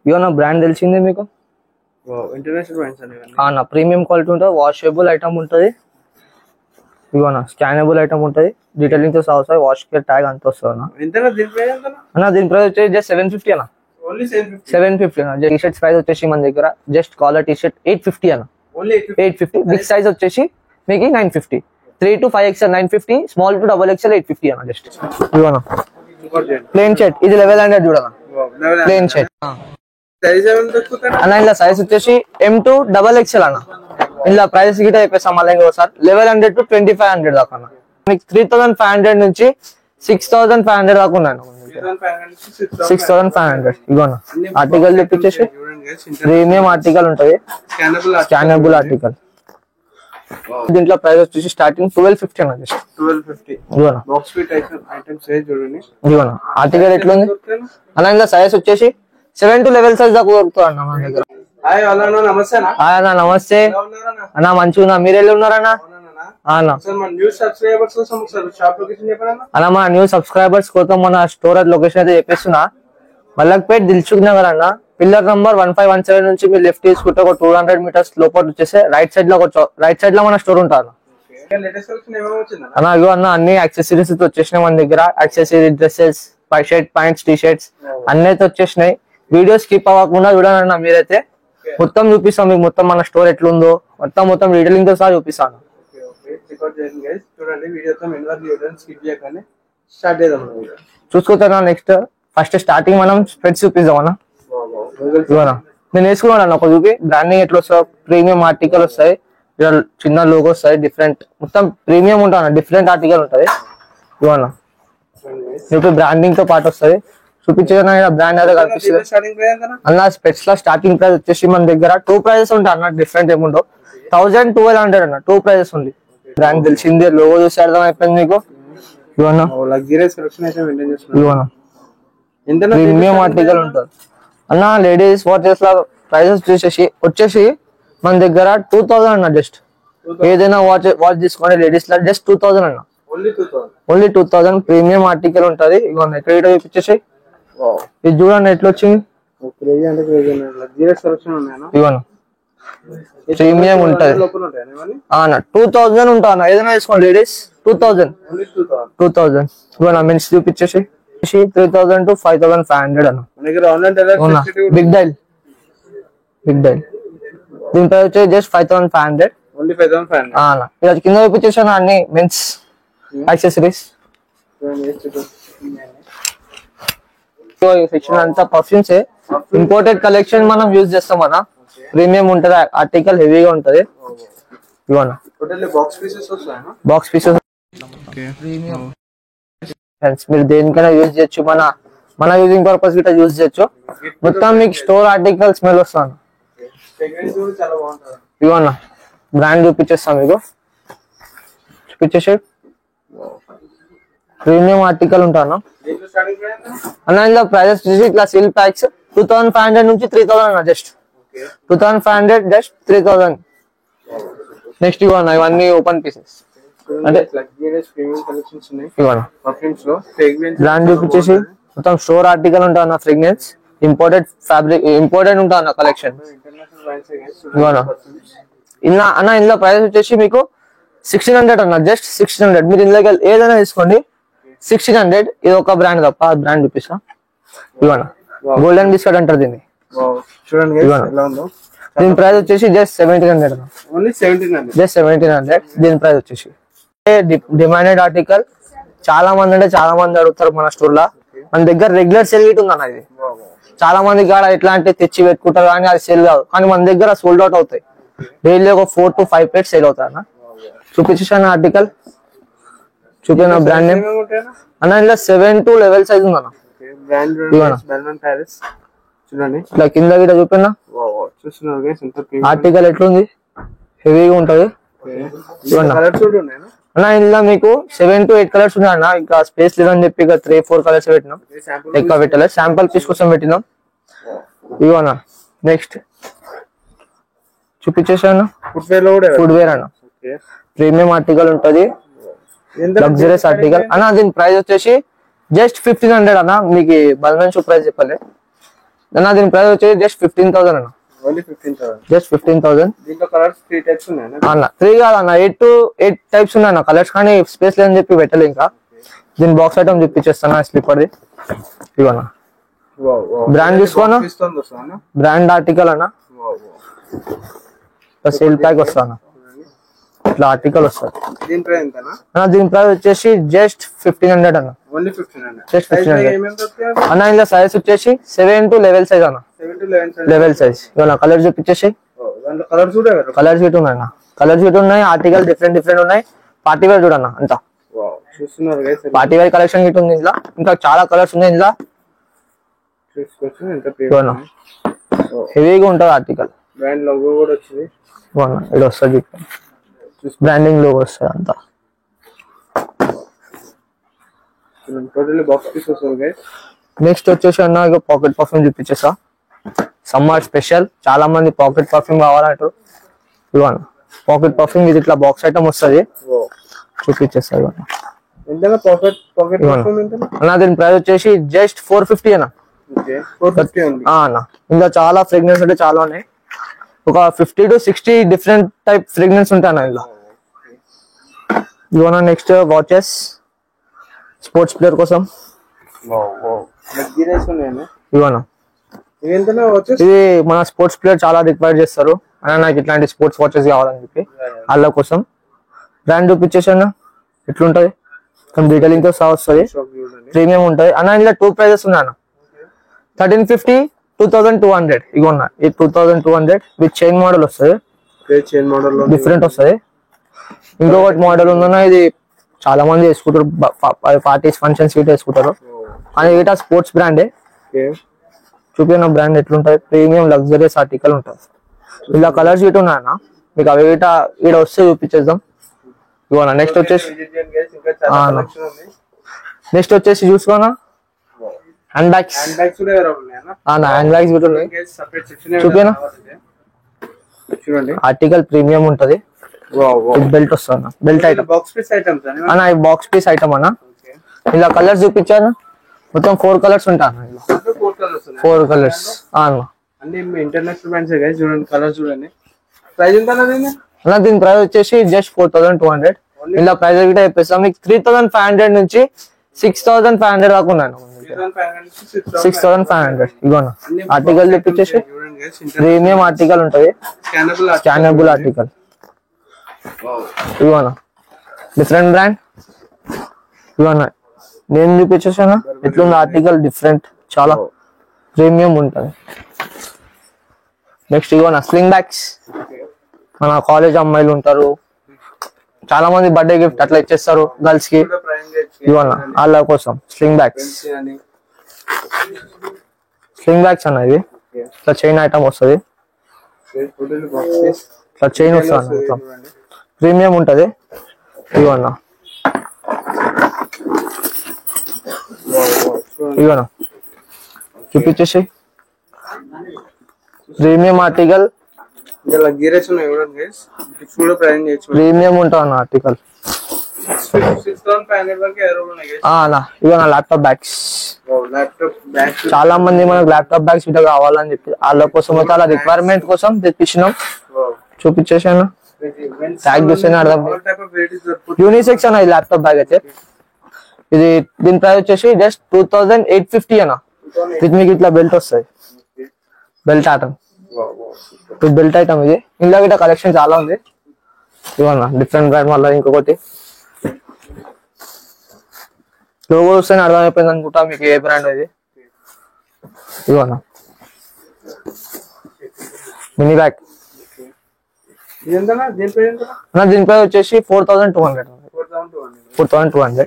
ఇవన్న brand తెలిసిందే మీకు. International brands అనేవి అన్న ప్రీమియం క్వాలిటీ ఉంటుంది, వాషబుల్ ఐటమ్ ఉంటుంది. ఇవన్న స్కానబుల్ ఐటమ్ ఉంటుంది, డీటెయిలింగ్ తో సహా వాష్ కేర్ ట్యాగ్ అంత వస్తుంది అన్న. దీని ప్రైస్ వచ్చేసి జస్ట్ 750 అన్న. 750 అన్న. టీ షర్ట్స్ ప్రైస్ వచ్చేసి మన దగ్గర జస్ట్ కాలర్ టీ షర్ట్ 850 అన్న. 850. బిగ్ సైజ్ వచ్చేసి మీకు 950. 3 to 5XL 950, small to XXL 850 అన్న. జస్ట్ ఇవన్న ప్లేన్ షర్ట్, ఇది 1100 చూడన్న. ప్లేన్ షర్ట్ అన్న. ఇలా సైజ్ వచ్చేసి M to XXL అన్న. ఇలా ప్రైస్ గిట చెప్పేస్తాం మళ్ళీ ఇంకోసారి. 1100 to 2500 దాకా అన్న. మీకు 3500 నుంచి 6500 దాకా ఉన్నాయి. 6500 ఇగోనా ఆర్టికల్ చెప్పించేసి ప్రీమియం ఆర్టికల్ ఉంటది, స్కానబుల్ ఆర్టికల్. దీంట్లో ప్రైస్ వచ్చేసి స్టార్టింగ్ 1250 అన్న. జస్ట్ 1250 ఇగోనా బాక్స్ ఫిట్ ఐటమ్స్ చూడండి. ఇగోనా ఆర్టికల్ ఎట్లుంది అన్న. ఇలా సైజ్ వచ్చేసి 7 to 11 సైజ్ దాకా దొరుకుతుంది అన్న మన దగ్గర. నమస్తే అన్న. మంచిగా ఉన్నా, మీరు ఎలా ఉన్నారన్నా? అన్న మా న్యూ సబ్స్క్రైబర్స్ కోసం మన స్టోరేజ్ లొకేషన్ అయితే చెప్పేస్తున్నా. మల్లక్పేట్ దిల్సుఖ్ నగర్ అన్న. పిల్లర్ నంబర్ 1517 నుంచి మీరు లెఫ్ట్ తీసుకుంటే ఒక 200 మీటర్స్ లోపల వచ్చేస్తే రైట్ సైడ్ లో మన స్టోర్ ఉంటుంది అన్న. ఇగో అన్న అన్ని యాక్సెసరీస్ వచ్చేసినాయి మన దగ్గర. Accessory, dresses, shirt, pants, T shirts అన్ని అయితే వచ్చేసినాయి. వీడియో స్కిప్ అవ్వకుండా చూడాలన్నా మీరైతే. మొత్తం చూపిస్తాం మీకు, మొత్తం మన స్టోర్ ఎట్లుందో మొత్తం డీటెయిలింగ్ తో సహా చూపిస్తాను. చూసుకుంటా. నెక్స్ట్ ఫస్ట్ స్టార్టింగ్ మనం స్పెట్స్ చూపిద్దాం అన్న. ఇవన్నా నేను వేసుకున్నాను అన్న. ఒక చూపి బ్రాండింగ్ ఎట్లా వస్తాయి, ప్రీమియం ఆర్టికల్ వస్తాయి, చిన్న లోగో వస్తాయి, డిఫరెంట్ మొత్తం ప్రీమియం ఉంటుంది, డిఫరెంట్ ఆర్టికల్ ఉంటుంది. ఇవన్నా చూపి బ్రాండింగ్ తో పాటు వస్తుంది. చూపించగా బ్రాండ్ అయితే కనిపిస్తుంది అన్న. స్పెట్స్ లో స్టార్టింగ్ ప్రైస్ వచ్చేసి మన దగ్గర 2 ప్రైజెస్ ఉంటాయి అన్న. డిఫరెంట్ ఏముండవు. 1000, 1200 అన్న. 2 ప్రైజెస్ ఉంది. బ్రాండ్ తెలిసిందే, లోగో చూసి అర్థం అయిపోయింది మీకు. ఇవన్నా ప్రీమియం ఆర్టికల్ ఉంటుంది అన్న. లేడీస్ వాచెస్ లా ప్రైజెస్ వచ్చేసి మన దగ్గర 2000 అన్న. జస్ట్ ఏదైనా వాచ్ తీసుకోండి లేడీస్ లా జస్ట్ 2000 అన్న. ఓన్లీ 2000 ప్రీమియం ఆర్టికల్ ఉంటది. ఇవన్నీ ఎక్కడ చూపించేసి ఇది చూడండి ఎట్లా వచ్చింది. ఇవన్న ప్రీమియం ఉంటది అన్న. 2000 ఉంటా అన్న. ఏదైనా తీసుకోండి లేడీస్ 2000. ఇవన్న మెన్స్ చూపించేసి 3000 to 5500 అన్న. బిగ్ డైల్ దీని ప్రైస్ వచ్చి జస్ట్ 5500 అన్న. ఇలా కింద చూపించేసాను అన్ని మెన్స్ యాక్సెసరీస్. సెక్షన్ అంతా పర్ఫ్యూమ్స్, ఇంపోర్టెడ్ కలెక్షన్ మనం యూజ్ చేస్తాం అన్న. ప్రీమియం ఉంటది, ఆర్టికల్ హెవీగా ఉంటది. ఇవన్న బాక్స్ పీసెస్ మీరు దేనికైనా యూజ్ చేయొచ్చు. మన యూజింగ్ పర్పస్ గిట్లా యూజ్ చేయొచ్చు. మొత్తం మీకు స్టోర్ ఆర్టికల్ స్మెల్ వస్తాను. ఇవన్న బ్రాండ్ చూపించేస్తాం మీకు. చూపించేసి ప్రీమియం ఆర్టికల్ ఉంటాను అన్న. ఇందులో ప్రైజెస్ వచ్చేసి ఇట్లా సీల్ ప్యాక్స్ 2500 నుంచి 3000 అన్న. Just 2500 just 3000. నెక్స్ట్ ఇవన్న ఇవన్నీ ఓపెన్ పీసెస్ అంటే బ్రాండ్ చూపించేసి మొత్తం స్టోర్ ఆర్టికల్ ఉంటా అన్న. ఫ్రేగ్రెన్స్, ఇంపోర్టెడ్ ఫ్యాబ్రిక్, ఇంపోర్టెడ్ ఉంటా అన్న కలెక్షన్. ఇలా అన్న ఇందులో ప్రైస్ వచ్చేసి మీకు 1600 అన్న. జస్ట్ 1600. మీరు ఇందులోకి ఏదైనా తీసుకోండి 1600. ఇది ఒక బ్రాండ్ తప్ప బ్రాండ్ చూపిస్తా. ఇవన్న గోల్డెన్ బిస్కెట్ అంటారు దీన్ని. దీని ప్రైస్ వచ్చేసి జస్ట్ 1700 అన్న. జస్ట్ 1700 దీని ప్రైస్ వచ్చేసి. Demanded article. చాలా మంది అడుగుతారు మన స్టోర్ లో. మన దగ్గర రెగ్యులర్ సేల్ గిట్ ఉంది అన్న. ఇది చాలా మంది కాడ ఎట్లాంటి తెచ్చి పెట్టుకుంటారు కానీ అది సేల్ కాదు. కానీ మన దగ్గర సోల్డ్ అవుట్ అవుతాయి. డైలీ ఒక 4 to 5 ప్లేట్స్ సేల్ అవుతాయి అన్న. చూపించేసాను ఆర్టికల్. చూపిన బ్రాండ్ నేమ్ అన్న. ఇలా 7 to 11 సైజ్ ఉంది అన్న. ఇట్లా కింద గిట్ట చూపిన ఆర్టికల్ ఎట్లుంది, హెవీగా ఉంటది అన్న. ఇందులో మీకు 7 to 8 కలర్స్ ఉన్నాయి అన్న. ఇంకా స్పేస్ లేదని చెప్పి ఇక 3-4 కలర్స్ పెట్టినాం. ఎక్కువ పెట్టలేదు, శాంపుల్ పీస్ కోసం పెట్టినాం. ఇవన్న నెక్స్ట్ చూపించేసాను ఫుడ్ వేర్ అన్న. ప్రీమియం ఆర్టికల్ ఉంటది, లగ్జరీస్ ఆర్టికల్ అన్న. దీని ప్రైస్ వచ్చేసి జస్ట్ 1500 అన్న. మీకు బల్మెన్ షూ ప్రైస్ చెప్పలే. అన్న దీని ప్రైస్ వచ్చేసి జస్ట్ 15,000 అన్న. ఓన్లీ 15,000. జస్ట్ 15,000 దీంట్లో కలర్స్ 3 టైప్స్ ఉన్నాయన్న. అన్న 3 కాదన్న 8 టైప్స్ ఉన్నాయి అన్న కలర్స్, కానీ స్పేస్ లేదని చెప్పి పెట్టలే ఇంకా. దీని బాక్స్ ఐటమ్ చూపించేస్తాను స్లిప్పర్ది. ఇవన్న బ్రాండ్ తీసుకోనా, బ్రాండ్ ఆర్టికల్ అన్న, సేల్ ప్యాక్ వస్తా అన్న, ఇట్లా ఆర్టికల్ వస్తుంది. దీని ప్రైస్ ఎంతనా? దీని ప్రైస్ వచ్చేసి జస్ట్ 1500 అన్న. ఓన్లీ 1500. జస్ట్ 1500 అన్న. ఇందులో సైజ్ వచ్చేసి 7 to 11 సైజ్ అన్న. 7 to 11 సైజ్. Level size. ఇవాళ కలర్ చూపించేసి, దాంట్లో కలర్స్ కూడా అవైలబుల్. కలర్స్ ఇటు ఉన్నాయి అన్న, కలర్స్ ఇటు ఉన్నాయి. ఆర్టికల్ డిఫరెంట్ ఉన్నాయి. పార్టీ వేర్ చూడన్న అంతా. వావ్ చూస్తున్నారు గైస్, పార్టీ వేర్ కలెక్షన్ ఇటు ఉంది. ఇందులో ఇంకా చాలా కలర్స్ ఉన్నాయి. ఇందులో చూసుకోవచ్చు. ఎంత ప్రీమియం, హెవీగా ఉంటుంది ఆర్టికల్. బ్రాండ్ లోగో కూడా వచ్చింది. ఇది వస్తుంది, బ్రాండింగ్ లోగో వస్తుంది అంతా. టోటల్లీ బాక్స్ పీస్ వస్తుంది గైస్. నెక్స్ట్ వచ్చేసి అన్న ఇక పాకెట్ పర్ఫ్యూమ్ చూపించేసా. సమ్మర్ స్పెషల్, చాలా మంది పాకెట్ పర్ఫ్యూమ్ కావాలంటారు. ఇవన్న పాకెట్ పర్ఫ్యూమ్, ఇది ఇట్లా బాక్స్ ఐటమ్ వస్తుంది. చూపించేస్తా ఇవన్న. ఎంతనా పాకెట్ పర్ఫ్యూమ్ ఎంతనా అన్న? దీని ప్రైస్ వచ్చేసి జస్ట్ 450 అన్న. ఓకే 450 ఉంది అన్న. ఇంకా చాలా ఫ్రేగ్రెన్స్ అంటే చాలా ఉన్నాయి. ఒక 50 to 60 డిఫరెంట్ టైప్ ఫ్రేగ్రెన్స్ ఉంటాయి అన్న ఇలా. ఇవన్న నెక్స్ట్ వాచెస్, స్పోర్ట్స్ ప్లేయర్ కోసం. ఇవన్న ఇది మన స్పోర్ట్స్ ప్లేయర్ చాలా రిక్వైర్ చేస్తారు అన్న, నాకు ఇట్లాంటి స్పోర్ట్స్ వాచెస్ కావాలని చెప్పి వాళ్ళ కోసం. బ్రాండ్ చూపించేసి అన్న ఎట్లుంటది, డీటెయిలింగ్ తో సహా వస్తుంది. ప్రీమియం ఉంటది అన్న. ఇందులో 2 ప్రైజెస్ ఉన్నాయి అన్న. 1350, 2200. ఇగోన్న ఈ 2200 విత్ చైన్ మోడల్ వస్తుంది. చైన్ మోడల్ డిఫరెంట్ వస్తుంది. ఇంకొకటి మోడల్ ఉందన్న, ఇది చాలా మంది వేసుకుంటారు, పార్టీస్ ఫంక్షన్స్ ఇటు వేసుకుంటారు. అని ఇట స్పోర్ట్స్ బ్రాండే. చూపిన బ్రాండ్ ఎట్లుంటది, ప్రీమియం లగ్జరియస్ ఆర్టికల్ ఉంటుంది. ఇలా కలర్స్ ఇటు ఉన్నాయన్న, మీకు అవి ఇట ఈడ వస్తే చూపించేద్దాం. ఇవన్న నెక్స్ట్ వచ్చేసి చూసుకోనా హ్యాండ్ బ్యాగ్స్. హ్యాండ్ బ్యాగ్స్ కూడా ఉన్నాయి. చూపినా చూడండి, ఆర్టికల్ ప్రీమియం ఉంటది. బెల్ట్ వస్తుంది, belt item box piece items అన్న. ఈ బాక్స్ పీస్ ఐటమ్ అన్న. ఇలా కలర్స్ చూపించాను, మొత్తం 4 కలర్స్ ఉంటాయి. 4 కలర్స్ అన్న. అన్ని ఇంటర్నేషనల్ బ్రాండ్స్ గైస్. చూడండి కలర్స్ చూడండి. ప్రైస్ ఎంత అన్న? దీని ప్రైస్ వచ్చేసి జస్ట్ 4200. ఇలా ప్రైస్ కూడా చెప్పేస్తాం మీకు. 3500 నుంచి 6500 దాకా ఉన్నాయి. 6500. ఇగోన ఆర్టికల్ చూపించేసి ప్రీమియం ఆర్టికల్ ఉంటది, స్కానబుల్ ఆర్టికల్. ఇవన్న డిఫరెంట్ బ్రాండ్. ఇవన్న నేను చూపించేసాను ఎట్లుంది ఆర్టికల్, డిఫరెంట్ చాలా ప్రీమియం ఉంటది. నెక్స్ట్ ఇవన్న స్లింగ్ బ్యాగ్స్. మన కాలేజ్ అమ్మాయిలు ఉంటారు, చాలా మంది బర్త్డే గిఫ్ట్ అట్లా ఇచ్చేస్తారు గర్ల్స్ కి. ఇవన్న వాళ్ళ కోసం స్లింగ్ బ్యాగ్స్. స్లింగ్ బ్యాగ్స్ అన్న. ఇది ఇట్లా చైన్ ఐటమ్ వస్తుంది, ఇట్లా చైన్ వస్తుంది అన్న, ప్రీమియం ఉంటది. ఇవన్న ఇవన్న చూపించేసి ప్రీమియం ఆర్టికల్. ప్రీమియం ఉంటుంది అన్న ఆర్టికల్. ఇవన్న laptop bags. చాలా మంది మనకు ల్యాప్టాప్ బ్యాగ్స్ ఇట్లా కావాలని చెప్పి వాళ్ళ కోసం అయితే అలా రిక్వైర్మెంట్ కోసం తెప్పించినాం. చూపించేసాను, ట్యాగ్ చూస్తేనే అర్థం. యూనిసెక్స్ అన్న ఈ ల్యాప్టాప్ బ్యాగ్ అయితే. ఇది దీని ప్రైస్ వచ్చేసి జస్ట్ 2850 అన్న. ఇది మీకు ఇట్లా బెల్ట్ వస్తుంది, బెల్ట్ ఐటమ్. బెల్ట్ ఐటమ్ ఇది. ఇందులో ఇట్లా కలెక్షన్ చాలా ఉంది. ఇవన్న డిఫరెంట్ బ్రాండ్. మళ్ళీ ఇంకొకటి లోగో వస్తేనే అర్థమైపోయింది అనుకుంటా మీకు ఏ బ్రాండ్ ఇది. ఇవన్న మినీ బ్యాగ్. దీని ప్రైస్ వచ్చేసి 4200. 4200.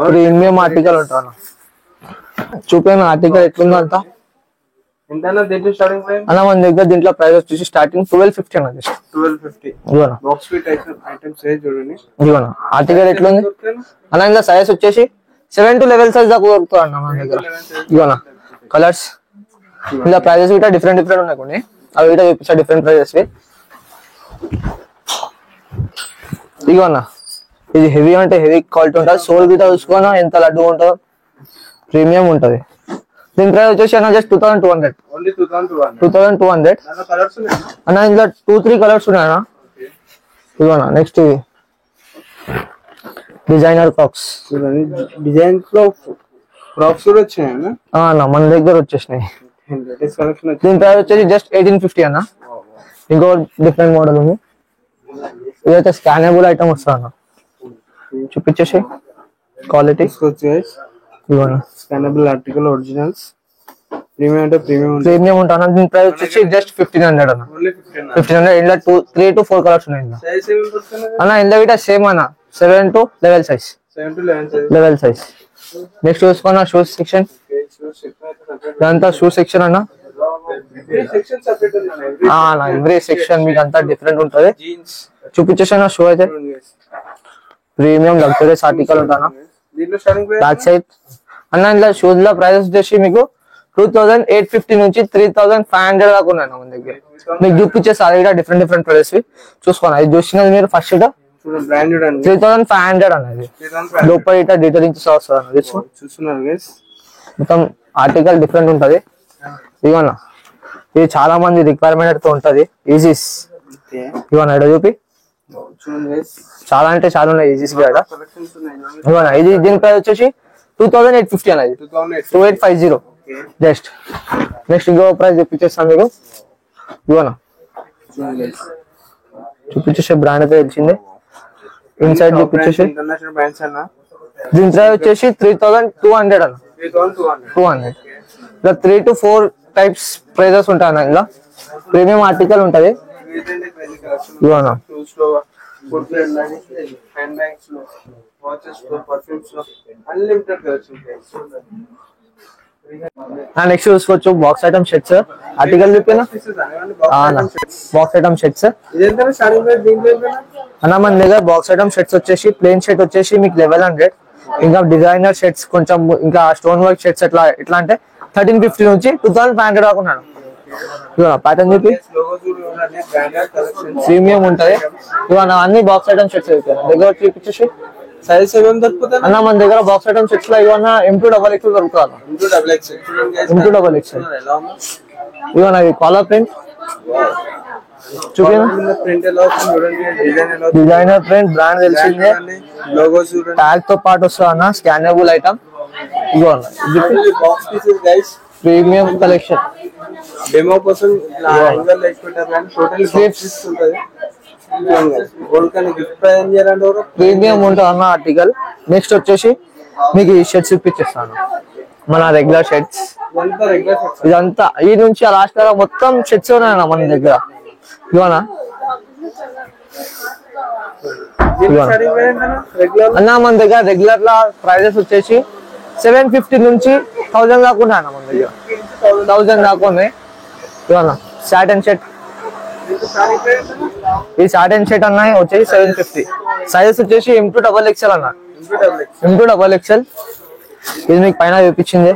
ప్రీమియం ఆర్టికల్ ఉంటాను. చూపిన ఆర్టికల్ ఎట్లుందో అంతా అన్న. మన దగ్గర దీంట్లో ప్రైస్ వచ్చేసి స్టార్టింగ్ 1250 అన్న. 1250 ఆర్టికల్ ఎట్లుంది అన్న? ఇంకా సైజ్ వచ్చేసి 7 to 11 సైజ్ దాకా దొరుకుతుంది అన్న మన దగ్గర. ఇవన్న కలర్స్. ఇలా ప్రైజెస్ కూడా డిఫరెంట్ ఉన్నాయి కొన్ని, అవి కూడా చూపిస్తా డిఫరెంట్ ప్రైజెస్. ఇగోనా ఇది హెవీ అంటే హెవీ క్వాలిటీ ఉంటుంది. సోల్ గిట చూసుకోనా ఎంత లడ్డు ఉంటుందో, ప్రీమియం ఉంటది. దీని ప్రైస్ వచ్చేసి అన్న జస్ట్ 2200. ఓన్లీ 2200. 2200 కలర్స్ ఉన్నాయి అన్న. ఇందులో 2-3 కలర్స్ ఉన్నాయన్నా. ఇగోనా నెక్స్ట్ డిజైనర్ క్రాక్స్. డిజైన్ లో ఫ్రాక్స్ కూడా వచ్చాయి అన్న మన దగ్గర వచ్చేసినాయి. దీని ప్రైస్ వచ్చేసి జస్ట్ 1850 అన్న. ఇంకో డిఫరెంట్ మోడల్ ఉంది. ఇదైతే స్కానబుల్ ఐటమ్ వస్తుంది అన్న. చూపించేసి క్వాలిటీ ఇవ్వనా. స్కానబుల్ ఆర్టికల్ ఒరిజినల్స్ ప్రీమియం అంటే ప్రీమియం ఉంటాను. దీని ప్రైస్ వచ్చేసి జస్ట్ 1500 అన్న. 1500 ఇందులో 3 to 4 కలర్స్ ఉన్నాయి అన్న. ఇందులో గిట సేమ్ అన్న 7 to 11 సైజ్. 11 సైజ్. నెక్స్ట్ చూసుకున్న షూస్ సెక్షన్. ఇదంతా షూ సెక్షన్ అన్న. ఎవ్రీ సెక్షన్ మీకు అంతా డిఫరెంట్ ఉంటుంది. చూపించేసాను షూ అయితే ప్రీమియం లగ్జరీస్ ఆర్టికల్ ఉంటానా. బ్యాక్ సైడ్ అన్న ఇందులో షూస్ లో ప్రైస్ వచ్చేసి మీకు 2850 నుంచి 3500 దాకా ఉన్నాయి మన దగ్గర. మీకు చూపించేసారి ఇక్కడ డిఫరెంట్ డిఫరెంట్ ప్రైస్ చూసుకోండి. అది చూసినది మీరు ఫస్ట్ ఇట 3500 అనేది లోపల ఇట డీటెయిలింగ్ వస్తుంది అన్న. చూస్తున్నారు మొత్తం ఆర్టికల్ డిఫరెంట్ ఉంటది. ఇవన్న ఇది చాలా మంది రిక్వైర్మెంట్ తో ఉంటది. ఈజీస్ ఇవన్న ఇక్కడ చూపి చాలా అంటే చాలా ఉన్నాయి ఈజీస్ ఇక్కడ. ఇవన్న ఇది దీని ప్రైస్ వచ్చేసి 2850 అనేది 2850 జస్ట్. నెక్స్ట్ ఇంకో ప్రైస్ చూపించేస్తాను మీకు. ఇవన్న చూపించేసే బ్రాండ్ అయితే తెలిసిందే. ఇన్సైడ్ చూపించేసి దీని ప్రైస్ వచ్చేసి 3200 అన్న. 200 ఇలా 3 to 4 టైప్స్ ప్రైజెస్ ఉంటాయి అన్న. ఇలా ప్రీమియం ఆర్టికల్ ఉంటది. ఇవన్న నెక్స్ట్ చూసుకోవచ్చు బాక్స్ ఐటమ్ షర్ట్స్ ఆర్టికల్ చెప్పిన బాక్స్ ఐటమ్ షర్ట్స్ అన్న. మన దగ్గర బాక్స్ ఐటమ్ షర్ట్స్ వచ్చేసి ప్లేన్ షర్ట్ వచ్చేసి మీకు 1100. ఇంకా డిజైనర్ షర్ట్స్ కొంచెం ఇంకా స్టోన్ వర్క్ షర్ట్స్ ఎట్లా అంటే 1350 నుంచి 2500 దాకా ఉన్నాడు. ప్యాటర్న్ చెప్పి ప్రీమియం ఉంటది. ఇవన్న అన్ని బాక్స్ ఐటమ్ షర్ట్స్ దగ్గర చూపించేసి సైజ్ ఏమేమి దొరుకుతాయి అన్న. మన దగ్గర బాక్స్ ఐటమ్ షర్ట్స్ లో ఇవన్న M2XXL దొరుకుతుంది. M2XXL ఇవన్న కాలర్ ప్రింట్ చూపినా. డిజైనర్ ప్రింట్ బ్రాండ్ తెలిసిందే. ట్యాగ్ తో పాటు వస్తుంది అన్న. Scannable item. ఇవన్న ప్రీమియం కలెక్షన్. డెమో కోసం యాంగల్ ఎక్స్పెక్టర్ కానీ టోటల్ స్లిప్స్ ఉంటది. ప్రీమియం ఉంటుంది అన్న ఆర్టికల్. నెక్స్ట్ వచ్చేసి మీకు ఈ షర్ట్స్ చూపించేస్తాను. మన రెగ్యులర్ షర్ట్స్ ఇదంతా ఈ నుంచి లాస్ట్ దాకా మొత్తం షర్ట్స్ ఉన్నాయన్న మన దగ్గర. ఇవనా అన్న మన దగ్గర రెగ్యులర్ లా ప్రైజెస్ వచ్చేసి 750 నుంచి 1000 దాకా ఉన్నాయి అన్న మన దగ్గర. 1000 దాకా ఉన్నాయి. ఇవన్న షర్ట్ అండ్ షర్ట్. ఈ షార్ట్ అండ్ షర్ట్ అన్న వచ్చేసి 750. సైజెస్ వచ్చేసి M2XXL అన్న. M2XXL ఇది మీకు పైన చూపించింది.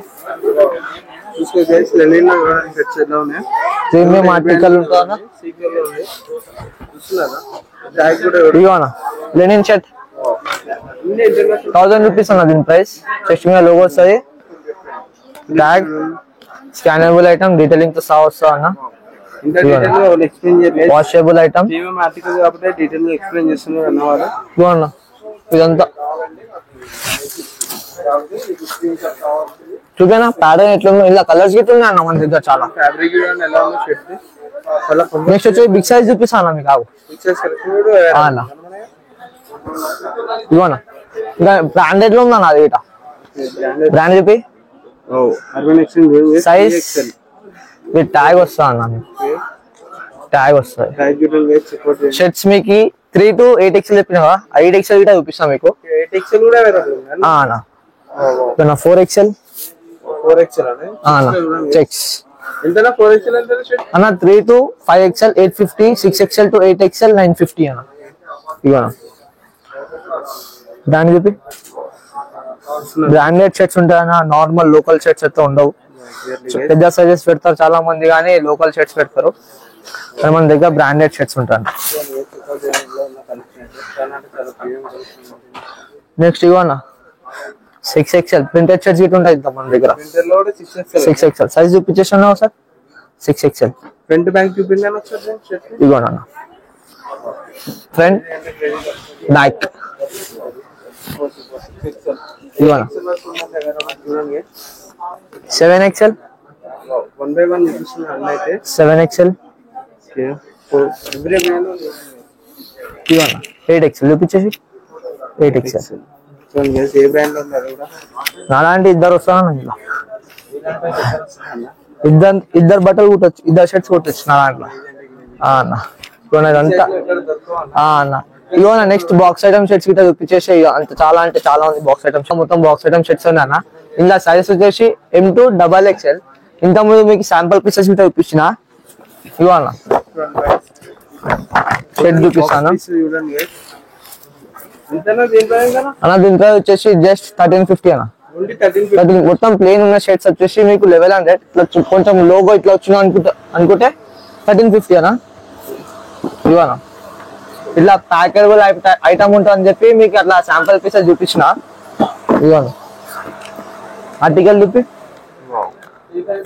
ప్రీమియం ఆర్టికల్ ఉంటుంది. ఇవన్న లెనిన్ షర్ట్ 1000 రూపీస్ అన్న. దీని ప్రైస్ చెస్ట్ మీద లోగో వస్తుంది. ట్యాగ్ స్కానబుల్ ఐటమ్ డీటెయిలింగ్ తో సహా వస్తుంది అన్న. వాషబుల్ ఐటమ్ ఇదంతా చూపేనా. ప్యాటర్న్ ఎట్లుందో ఇలా కలర్స్ గిట్ల ఉన్నాయి అన్న మన దగ్గర చాలా. నెక్స్ట్ వచ్చి బిగ్ సైజ్ చూపిస్తాను మీకు. ఇవన్నా ఇంకా బ్రాండెడ్ లో ఉందన్న. అది ఇట బ్రాండ్ చెప్పి సైజ్ మీ ట్యాగ్ వస్తా అన్న. ట్యాగ్ వస్తుంది. షర్ట్స్ మీకు 3 to 8XL చెప్పినావా. 8XL గిట్ట చూపిస్తా మీకు. 8XL కూడా అన్న 4XL చెక్స్ అన్న. 3 to 5XL 850. 6XL to 8XL 950 అన్న. ఇవన్న బ్రాండ్ చెప్పి బ్రాండెడ్ షర్ట్స్ ఉంటాయన్న. నార్మల్ లోకల్ షర్ట్స్ అయితే ఉండవు. పెద్ద సైజెస్ పెడతారు చాలా మంది కానీ లోకల్ షర్ట్స్ పెడతారు. మన దగ్గర బ్రాండెడ్ షర్ట్స్ ఉంటాయి. నెక్స్ట్ ఇవన్న 6XL ప్రింటెడ్ షర్ట్స్ గిట్ ఉంటాయి మన దగ్గర. 6XL సైజ్ చూపించేస్తున్నావు సార్. 6XL ఫ్రంట్ బ్యాక్ చూపించాను ఒకసారి షర్ట్. ఇవన్న ఫ్రంట్ బ్యాక్ ఇవన్న 7XL 1 by 1 చూపిస్తున్నా అన్న అయితే. 7XL ఎవ్రీ బ్రాండ్ ఇవన్న 8XL చూపించేసి. 8XL చూడండి గైస్, ఏ బ్రాండ్ లో ఉన్నారు కూడా. నాలాంటి ఇద్దరు వస్తాను ఇలా ఇద్దరు బట్టలు కుట్టచ్చు, ఇద్దరు షర్ట్స్ కుట్టచ్చు నా దాంట్లో అన్న. ఇవన్న ఇదంతా అన్న. ఇవన్న నెక్స్ట్ బాక్స్ ఐటమ్ షర్ట్స్ గిట్ట చూపించేసి అంత చాలా అంటే చాలా ఉంది బాక్స్ ఐటమ్స్. మొత్తం బాక్స్ ఐటమ్ షర్ట్స్ ఉన్నాయి అన్న. ఇందులో సైజెస్ వచ్చేసి M2 XXL. ఇంతకుముందు మీకు శాంపుల్ పీసెస్ గిట్ట చూపించిన. ఇవన్న షర్ట్ చూపిస్తాను చూడండి గైస్. ఎంతనా దీని ప్రైస్ కదా అన్న. దీని ప్రైస్ వచ్చేసి జస్ట్ 1350 అన్న. ఓన్లీ 1350. అది మొత్తం ప్లేన్ ఉన్న షర్ట్స్ వచ్చేసి మీకు 1100. ఇట్లా కొంచెం లోగో ఇట్లా వచ్చిన అనుకుంటే 1350 అన్న. ఇవన్న ఇట్లా ప్యాకేబుల్ ఐటమ్ ఉంటుంది అని చెప్పి మీకు అట్లా శాంపుల్ పీసెస్ చూపించిన. ఇవన్న ఆర్టికల్ చూపి.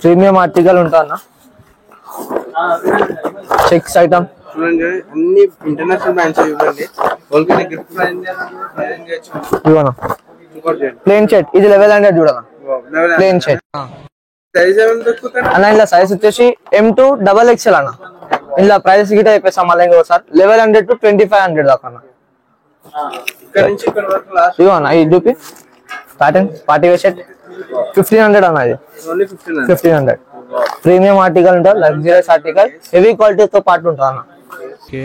ప్రీమియం ఆర్టికల్ ఉంటా అన్న. చెక్స్ ఐటమ్ చూడండి, అన్ని ఇంటర్నేషనల్ బ్రాండ్స్ ఇవ్వండి. వాళ్ళకి గిఫ్ట్ ఇవన్న ప్లేన్ షర్ట్. ఇది 1100 చూడన్న. ప్లేన్ షర్ట్ సైజ్ ఏమైనా దొరుకుతాయి అన్న. ఇలా సైజ్ వచ్చేసి M2 XXL అన్న. ఇలా ప్రైస్ గిట్ట చెప్పేస్తాం మళ్ళీ ఇంకోసారి. 1100 to 2500 దాకా అన్న. ఇక్కడ నుంచి ఇక్కడ వరకు లాస్ట్ ఇవన్న ఇది చూపి. ప్యాటర్న్ పార్టీ వేర్ షర్ట్ 1500 అన్న. ఇది ఓన్లీ 1500. 1500 ప్రీమియం ఆర్టికల్ ఉంటుంది, లగ్జరియస్ ఆర్టికల్, హెవీ క్వాలిటీతో పాటు ఉంటుంది అన్న. ఓకే,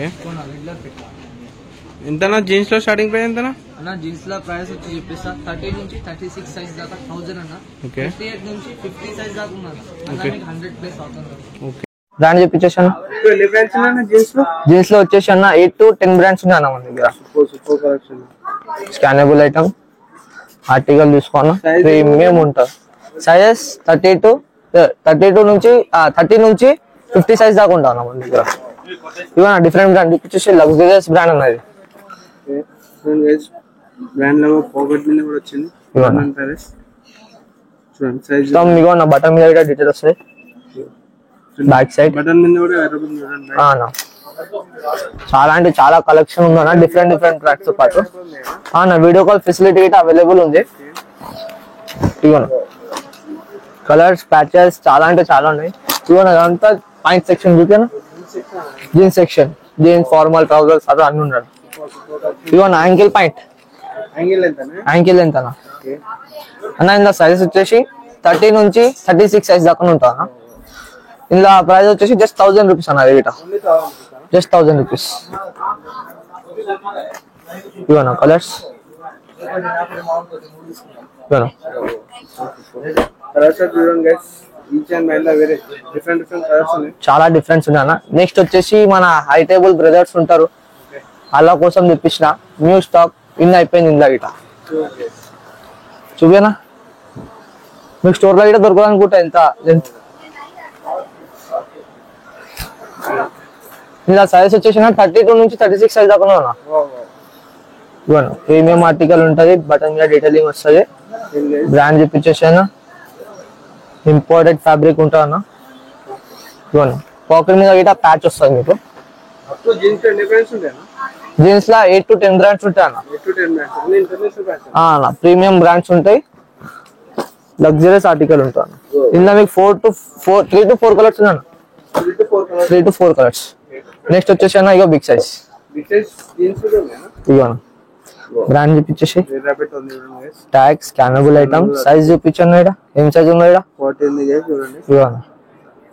ఎంతనా జీన్స్ లో స్టార్టింగ్ ప్రైస్ ఎంతనా అన్న? జీన్స్ లో ప్రైస్ వచ్చి చెప్పేస్తా 30 నుంచి 36 సైజ్ దాకా 1000 అన్న. ఓకే. 38 నుంచి 50 సైజ్ దాకా ఉన్నది. ఓకే. 100 ప్లస్ అవుతుంది. ఓకే. బ్రాండ్ చూపించేసాను. ఎన్ని బ్రాండ్స్ ఉన్నాయి జీన్స్ లో? జీన్స్ లో వచ్చేసి అన్న 8 to 10 బ్రాండ్స్ ఉన్నాయి అన్న మన దగ్గర. Super collection. Scannable item article తీసుకోన్న. ప్రీమియం ఉంటుంది. సైజెస్ 30 నుంచి 50 సైజ్ దాకా ఉంటా అన్న మన దగ్గర. ఇవన్న డిఫరెంట్ బ్రాండ్ చూపించేసి లగ్జరియస్ బ్రాండ్ అన్నది. బ్రాండ్ లో పాకెట్ మీద కూడా వచ్చింది. చూడండి సైజ్ మీకు అన్న బటన్ మీద కూడా డీటెయిల్ వస్తాయి. బ్యాక్ సైడ్ బటన్ మీద కూడా అవైలబుల్ చూడండి. అన్న చాలా అంటే చాలా కలెక్షన్ ఉంది అన్న. డిఫరెంట్ ట్రాక్స్ తో పాటు అన్న వీడియో కాల్ ఫెసిలిటీ కూడా అవైలబుల్ ఉంది. ఇవన్న కలర్స్ ప్యాచెస్ చాలా అంటే చాలా ఉన్నాయి. ఇవన్న అదంతా పాయింట్ సెక్షన్ చూపాను. Jeans section, jeans formal trousers అవి అన్ని ఉన్నాయి. ఇవన్న యాంకిల్ పాయింట్. యాంకిల్ ఎంత అన్న? అన్న ఇందులో సైజెస్ వచ్చేసి 30 నుంచి 36 సైజ్ దాకా ఉంటా అన్న. ఇందులో ప్రైస్ వచ్చేసి జస్ట్ 1000 రూపీస్ అన్న. Rate just 1000 rupees. ఇవన్న కలర్స్. ఇవన్న చాలా డిఫరెన్స్ ఉన్నాయి అన్న. నెక్స్ట్ వచ్చేసి మన హై టేబుల్ బ్రదర్స్ ఉంటారు, అలా కోసం తెప్పించిన న్యూ స్టాక్ ఇన్ అయిపోయింది. ఇందులో గిట చూపేనా మీకు స్టోర్ లో గిట దొరకదు అనుకుంటా. ఎంత ఇలా సైజ్ వచ్చేసి 32 నుంచి 36 సైజ్ దాకా ఉన్నా. ఇవన్న ప్రీమియం ఆర్టికల్ ఉంటుంది. బటన్ మీద డీటెయిలింగ్ వస్తుంది. బ్రాండ్ చూపించేసాను. ఇంపోర్టెడ్ ఫ్యాబ్రిక్ ఉంటుంది అన్న. ఇవన్న పాకెట్ మీద గిట ప్యాచ్ వస్తుంది మీకు. జీన్స్ లో 8 to 10 బ్రాండ్స్ ఉంటాయి అన్న. ప్రీమియం బ్రాండ్స్ ఉంటాయి. లగ్జరియస్ ఆర్టికల్ ఉంటుంది అన్న. ఇందులో మీకు 3 to 4 కలర్స్ ఉన్నాయి అన్న. 3 to 4 కలర్స్. నెక్స్ట్ వచ్చేసి అన్న ఇగో బిగ్ సైజ్. ఇగో బ్రాండ్ చూపించేసి ట్యాగ్ స్కానబుల్ ఐటమ్. సైజ్ చూపించాను. ఇక్కడ ఏం సైజ్ ఉంది?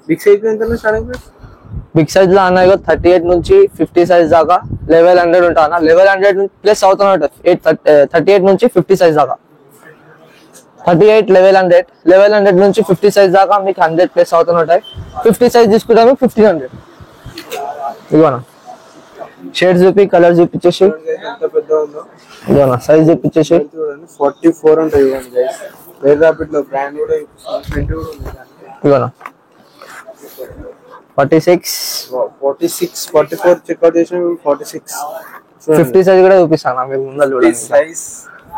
బిగ్ సైజ్ లో అన్న 38 నుంచి 50 సైజ్ దాకా 1100 ఉంటా అన్న. 1100 ప్లస్ అవుతున్నట్టు 38 నుంచి 50 సైజ్ దాకా. 38 1100 నుంచి 50 సైజ్ దాకా మీకు 100 ప్లస్ అవుతుంటాయి. 50 సైజ్ తీసుకుంటే మీకు 1500. ఇదిగోనా షేడ్స్ చూపి కలర్ చూపించేసి. ఇదిగోనా సైజ్ చూపించేసి 44 ఉంటాయి. ఇదిగోనా 46 44 చెక్అవుట్ చేసిన 46. 50 సైజ్ కూడా చూపిస్తాను మీకు ముందర చూడండి. సైజ్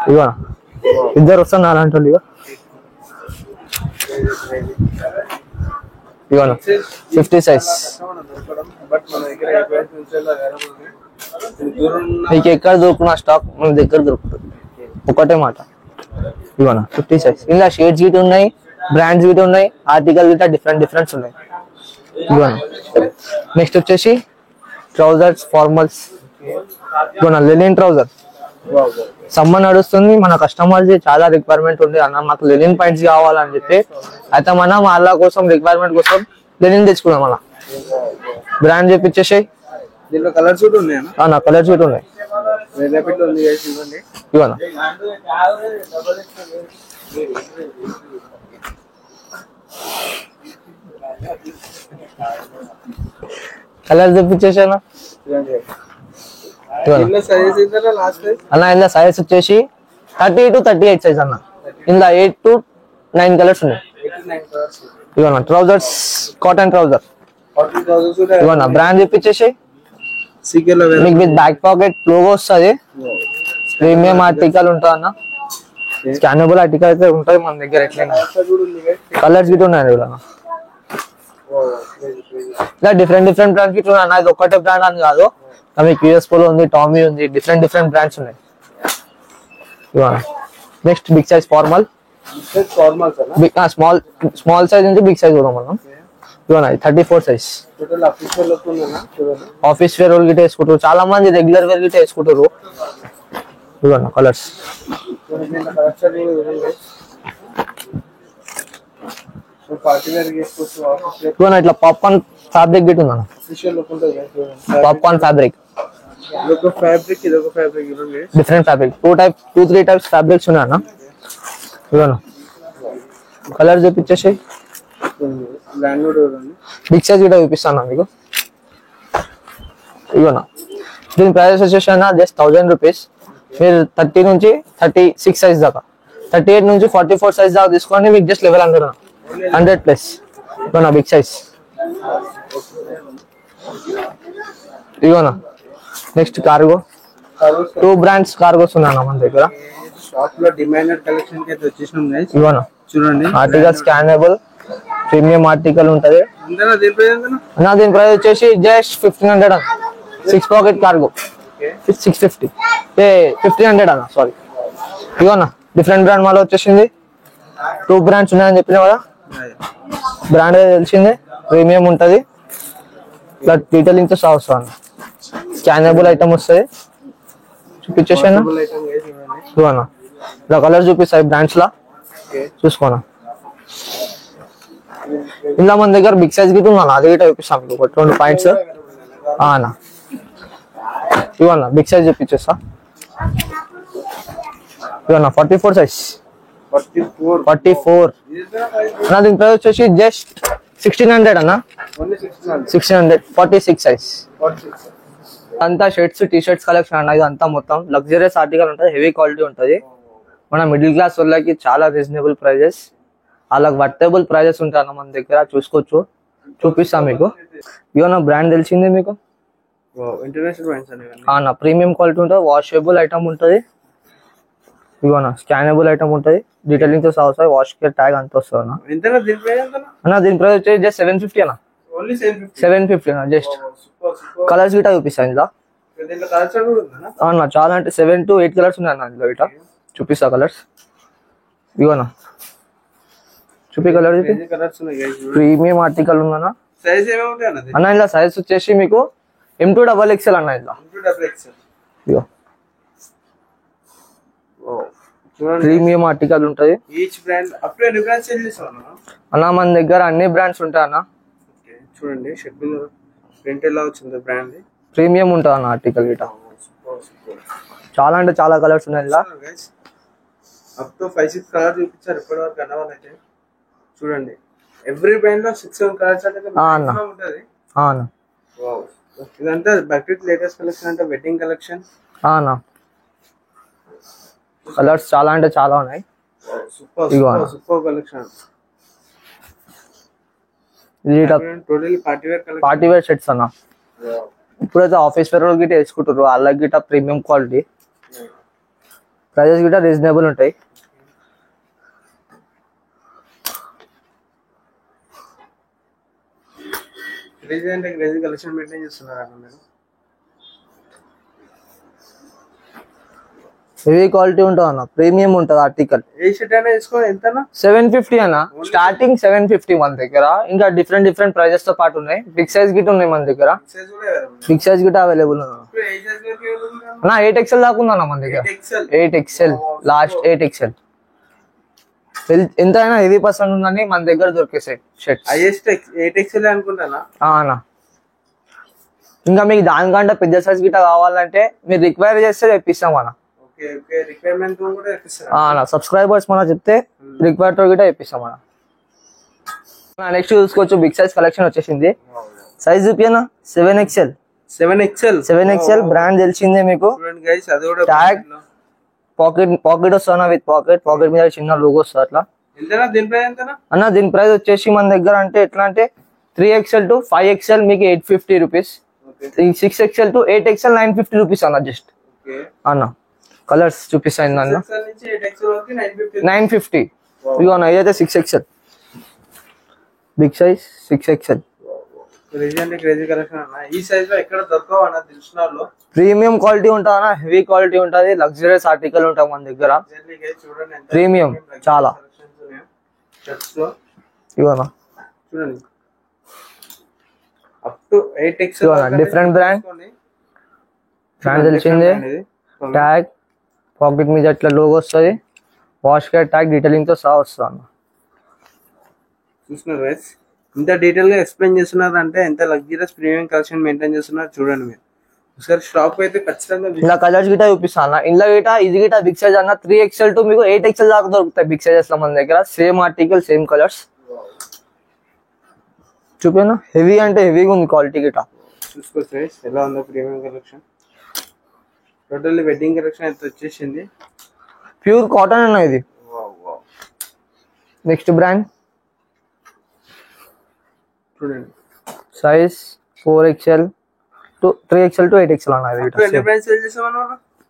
ఇగో ఇద్దరు వస్తాను అలాంటి వాళ్ళు. ఇగో 50 సైజ్. బట్ మన దగ్గర ఈ ప్రైస్ నుంచి అవైలబుల్ ఉంది. దూరం మీకు ఎక్కడ దొరుకుతున్న స్టాక్ మన దగ్గర దొరుకుతుంది, ఒకటే మాట. ఇవన్న 50 సైజ్. ఇలా షేడ్స్ గిట్ ఉన్నాయి, బ్రాండ్స్ గిట్ ఉన్నాయి, ఆర్టికల్ గిట్ డిఫరెంట్స్ ఉన్నాయి. ఇవన్న నెక్స్ట్ వచ్చేసి ట్రౌజర్స్ ఫార్మల్స్. ఇవన్న లెనిన్ ట్రౌజర్. సమ్మర్ నడుస్తుంది, మన కస్టమర్స్ చాలా రిక్వైర్మెంట్ ఉంది అన్న, మాకు లెనిన్ పాయింట్స్ కావాలని చెప్పి అయితే మనం వాళ్ళ కోసం రిక్వైర్మెంట్ కోసం లెనిన్ తెచ్చుకున్నాం. అలా బ్రాండ్ చెప్పించేసి దీంట్లో కలర్స్ కూడా ఉన్నాయా? నా కలర్స్ కూడా ఉన్నాయి. రేపిట్లో ఉంది guys, ఇవ్వండి. ఇవన్న కలర్ తెప్పించేసాను. దీంట్లో సైజ్ ఏంటన్నా లాస్ట్ సైజ్? అన్న ఇందులో సైజ్ వచ్చేసి 30 to 38 సైజ్ అన్న. ఇందులో 8 to 9 కలర్స్ ఉన్నాయి. 89 కలర్స్. ఇవన్న ట్రౌజర్స్, కాటన్ ట్రౌజర్. 40,000 కూడా ఇవన్న బ్రాండ్ చెప్పించేసి సీకేలో మీకు విత్ బ్యాక్ పాకెట్ లోగో వస్తుంది. ప్రీమియం ఆర్టికల్ ఉంటుంది అన్న, స్కానబుల్ ఆర్టికల్ అయితే ఉంటుంది మన దగ్గర. ఎట్లయినా కూడా ఉంది guys. కలర్స్ గిట్ ఉన్నాయి ఇలా డిఫరెంట్ బ్రాండ్స్ గిట్ ఉన్నాయి అన్న. ఇది ఒక్కటే బ్రాండ్ అని కాదు, మీకు యూఎస్ పోలో ఉంది, టామీ ఉంది, డిఫరెంట్ బ్రాండ్స్ ఉన్నాయి. Next big size formal. Formals అన్న. స్మాల్ సైజ్ నుంచి బిగ్ సైజ్ కూడా మనం. ఇవన్న 34 సైజ్. టోటల్ అఫీషియల్ లుక్ ఉందన్న, చూడండి. ఆఫీస్ వేర్ వాళ్ళు గిట్ వేసుకుంటారు, చాలా మంది రెగ్యులర్ వేర్ గిట్ వేసుకుంటారు. ఇవన్న కలర్స్. దీంట్లో కలర్స్ కూడా చూడండి. సో పార్టీ వేర్ చేసుకోవచ్చు, ఆఫీస్ వేర్. ఇవన్న ఇట్లా పాప్కార్న్ ఫ్యాబ్రిక్ గిట్ ఉందన్న. అఫీషియల్ లుక్ ఉంటుంది guys, చూడండి. పాప్కార్న్ ఫ్యాబ్రిక్, ఇదొక ఫ్యాబ్రిక్, ఇదొక ఫ్యాబ్రిక్ చూడండి. Different fabric. 2-3 టైప్స్ ఫ్యాబ్రిక్స్ ఉన్నాయి అన్న. ఇవన్న కలర్ చూపించేసి బ్రాండ్ కూడా చూడండి. బిగ్ సైజ్ కూడా చూపిస్తాను మీకు. ఇవన్న దీని ప్రైస్ వచ్చేసి అన్న జస్ట్ 1000 రూపీస్. మీరు 30 నుంచి 36 సైజ్ దాకా, 38 నుంచి 44 సైజ్ దాకా తీసుకోండి, మీకు జస్ట్ 1100 ప్లస్. ఇవన్న బిగ్ సైజ్. ఇవన్న నెక్స్ట్ కార్గో. 2 బ్రాండ్స్ కార్గోస్ ఉన్నాయి మన దగ్గర. షాప్ లో డిమాండెడ్ కలెక్షన్ కి అయితే వచ్చేసినాం guys, ఇవన్న చూడండి. ఆర్టికల్ స్కానబుల్ ప్రీమియం ఆర్టికల్ ఉంటది ఎంతనా దీని ప్రైస్ ఎంతనా? అన్న. దీని ప్రైస్ వచ్చేసి జస్ట్ 1500 అన్న. 6 పాకెట్ కార్గో 650, 1500 అన్న, సారీ. ఇవన్న డిఫరెంట్ బ్రాండ్ మాలో వచ్చేసింది. 2 బ్రాండ్స్ ఉన్నాయని చెప్పిన కదా, బ్రాండ్ తెలిసిందే, ప్రీమియం ఉంటది, ఇట్లా డీటెయిలింగ్ తో సహా వస్తుంది అన్న. స్కానబుల్ ఐటమ్ వస్తుంది, చూపించేసాను. Double item guys, చూడండి. ఇవన్న ఇలా కలర్ చూపిస్తాయి బ్రాండ్స్ లా, చూసుకోనా. ఇలా మన దగ్గర బిగ్ సైజ్ గిట్ ఉందన్న, అది గిట్ట చూపిస్తాను మీకు. 2 పాయింట్స్ అన్న. ఇవన్న బిగ్ సైజ్ చూపించేస్తా. ఇవన్న 44 సైజ్. 44 అన్న. దీని ప్రైస్ వచ్చేసి జస్ట్ 1600 అన్న. Only 1600. 1600, 46 సైజ్. 46. అంతా షర్ట్స్, టీ షర్ట్స్ కలెక్షన్ అన్న. ఇది అంతా మొత్తం లగ్జరియస్ ఆర్టికల్ ఉంటుంది, హెవీ క్వాలిటీ ఉంటుంది. మన మిడిల్ క్లాస్ వాళ్ళకి చాలా రీజనబుల్ ప్రైజెస్, వాళ్ళకి వర్టబుల్ ప్రైజెస్ ఉంటాయి అన్న మన దగ్గర. చూసుకోవచ్చు, చూపిస్తాం మీకు. ఇవన్న బ్రాండ్ తెలిసిందే మీకు ఇంటర్నేషనల్ బ్రాండ్స్ అనేవి అన్న. ప్రీమియం క్వాలిటీ ఉంటుంది, వాషబుల్ ఐటమ్ ఉంటుంది. ఇవన్న స్కానబుల్ ఐటమ్ ఉంటుంది, డీటెయిలింగ్ తో సహా వాష్ కేర్ ట్యాగ్ అంత వస్తుంది అన్న. ఎంతనా దీని ప్రైస్ ఎంతనా? అన్న దీని ప్రైస్ వచ్చేసి జస్ట్ 750 అన్న. ఓన్లీ 750. 750 అన్న. Just super. కలర్స్ గిట్ట చూపిస్తాను ఇందులో దీంట్లో కలర్స్ కూడా ఉందనా? అన్న. చాలా అంటే 7 to 8 కలర్స్ ఉన్నాయి అన్న ఇందులో. గిట్ట చూపిస్తా కలర్స్. ఇవన్న చూపి కలర్ ఇది. ఎన్ని కలర్స్ ఉన్నాయి guys, చూడండి. ప్రీమియం ఆర్టికల్ ఉందన్న. సైజ్ ఏమేమి ఉంటాయి అన్న దీంట్లో? అన్న ఇలా సైజ్ వచ్చేసి మీకు M2XXL అన్న. ఇలా డబుల్ ఎక్స్ఎల్. ఇగో చూడండి. ప్రీమియం ఆర్టికల్ ఉంటది ఈచ్ బ్రాండ్ అప్పుడే ఎన్ని బ్రాండ్స్ సేల్ చేస్తాను అన్న. మన దగ్గర అన్ని బ్రాండ్స్ ఉంటాయి అన్న. చూడండి. షర్ట్ మీద ప్రింట్ ఎలా వచ్చింది బ్రాండ్. ప్రీమియం ఉంటుంది అన్న ఆర్టికల్ గిట్ట. చాలా అంటే చాలా కలర్స్ ఉన్నాయి ఇలా. అప్ టు 5-6 కలర్స్ చూపించారు ఇప్పటి వరకు అన్న వాళ్ళైతే. చూడండి, ఎవ్రీ బ్రాండ్ లో 6-7 కలర్స్ అంటే అన్న. ఉంటది. అన్న ఇదంతా బక్రీద్ లేటెస్ట్ కలెక్షన్ అంటే వెడ్డింగ్ కలెక్షన్ అన్న. కలర్స్ చాలా అంటే చాలా ఉన్నాయి. సూపర్ ఇగో సూపర్ సూపర్ కలెక్షన్. ఇది total party wear collection. Party wear shirts అన్న. ఇప్పుడైతే ఆఫీస్ వేర్ గిట్ట వేసుకుంటారు, వాళ్ళకి గిట్ట ప్రీమియం క్వాలిటీ, ప్రైజెస్ గిట్ట రీజనబుల్ ఉంటాయి. క్రేజీ అంటే క్రేజీ కలెక్షన్ మెయింటైన్ చేస్తున్నారు అన్న మీరు. హెవీ క్వాలిటీ ఉంటుంది అన్న, ప్రీమియం ఉంటుంది ఆర్టికల్. ఏ షర్ట్ అయినా తీసుకోవాలి ఎంతనా? 750 అన్న, స్టార్టింగ్ 750 మన దగ్గర. ఇంకా డిఫరెంట్ డిఫరెంట్ ప్రైజెస్ తో పాటు ఉన్నాయి. బిగ్ సైజ్ గిట్ ఉన్నాయి మన దగ్గర, సైజ్ కూడా available. బిగ్ సైజ్ గిట్ అవైలబుల్ ఉంది ఇప్పుడు ఏ సైజ్ వరకు available ఉంది? అన్న. 8XL దాకా ఉందన్న మన దగ్గర, 8XL. 8XL last 8XL. ఎంతైనా హెవీ పర్సెంట్ ఉందని మన దగ్గర దొరికేసాయి షర్ట్స్. Highest 8XL అనుకుంటానా? అన్న ఇంకా మీకు దానికంటే పెద్ద సైజ్ గిట్ట కావాలంటే మీరు రిక్వైర్ చేస్తే తెప్పిస్తాం అన్న. ఓకే ఓకే, రిక్వైర్మెంట్ కూడా తెప్పిస్తారా? అన్న సబ్స్క్రైబర్స్ మన చెప్తే రిక్వైర్ తో గిట్ట తెప్పిస్తాం అన్న. నెక్స్ట్ చూసుకోవచ్చు, బిగ్ సైజ్ కలెక్షన్ వచ్చేసింది. సైజ్ చూపియనా? 7XL. 7XL బ్రాండ్ తెలిసిందే మీకు. చూడండి గైస్, అది కూడా ట్యాగ్ పాకెట్ వస్తున్నా, విత్ పాకెట్ మీద చిన్న లోగో వస్తుంది అట్లా. ఎంతనా దీని ప్రైస్ ఎంతనా అన్న? దీని ప్రైస్ వచ్చేసి మన దగ్గర అంటే ఎట్లా అంటే 3XL to 5XL మీకు 850 rupees, 6XL to 8XL 950 rupees అన్న జస్ట్. ఓకే అన్న కలర్స్ చూపిస్తాను అన్న. 6XL నుంచి 8XL వరకు 950. 950 ఇగో అన్న. ఇదైతే 6XL big size 6XL. Crazy అంటే క్రేజీ కలెక్షన్ అన్న. ఈ సైజ్ లో ఎక్కడ దొరకవు అన్న తెలిసిన వాళ్ళు. ప్రీమియం క్వాలిటీ ఉంటుంది అన్న, హెవీ క్వాలిటీ ఉంటుంది, లగ్జరియస్ ఆర్టికల్ ఉంటుంది మన దగ్గర. చూడండి ఎంత ప్రీమియం చాలా. షర్ట్స్ లో ఇగోనా చూడండి up to 8XL different brand తెలిసిందే. ట్యాగ్ పాకెట్ మీద అట్లా లోగో వస్తుంది, వాష్ కేర్ ట్యాగ్ డీటెయిలింగ్ తో సహా వస్తుంది అన్న. చూస్తున్నారు గైస్, ఇంత డీటెయిల్ గా ఎక్స్ప్లెయిన్ చేస్తున్నారు అంటే ఎంత లగ్జరియస్ ప్రీమియం కలెక్షన్ మెయింటైన్ చేస్తున్నారు చూడండి మీరు. ఒకసారి షాప్ అయితే ఖచ్చితంగా ఇలా కలర్స్ గిట చూపిస్తాను అన్న. ఇంట్లో గిట ఇది గిట బిగ్ సైజ్ అన్న. 3XL to మీకు 8XL దాకా దొరుకుతాయి బిగ్ సైజెస్ లో మన దగ్గర. Same article same colours. చూపినా? హెవీ అంటే హెవీగా ఉంది క్వాలిటీ గిట. చూసుకోవచ్చు గైస్ ఎలా ఉందో premium collection. Totally wedding collection అయితే వచ్చేసింది. ప్యూర్ కాటన్ అన్న ఇది. నెక్స్ట్ బ్రాండ్ చూడండి, size 4XL to 3XL to 8XL అన్న. ఇది ఎన్ని ప్రైస్ సేల్ చేసామన్నా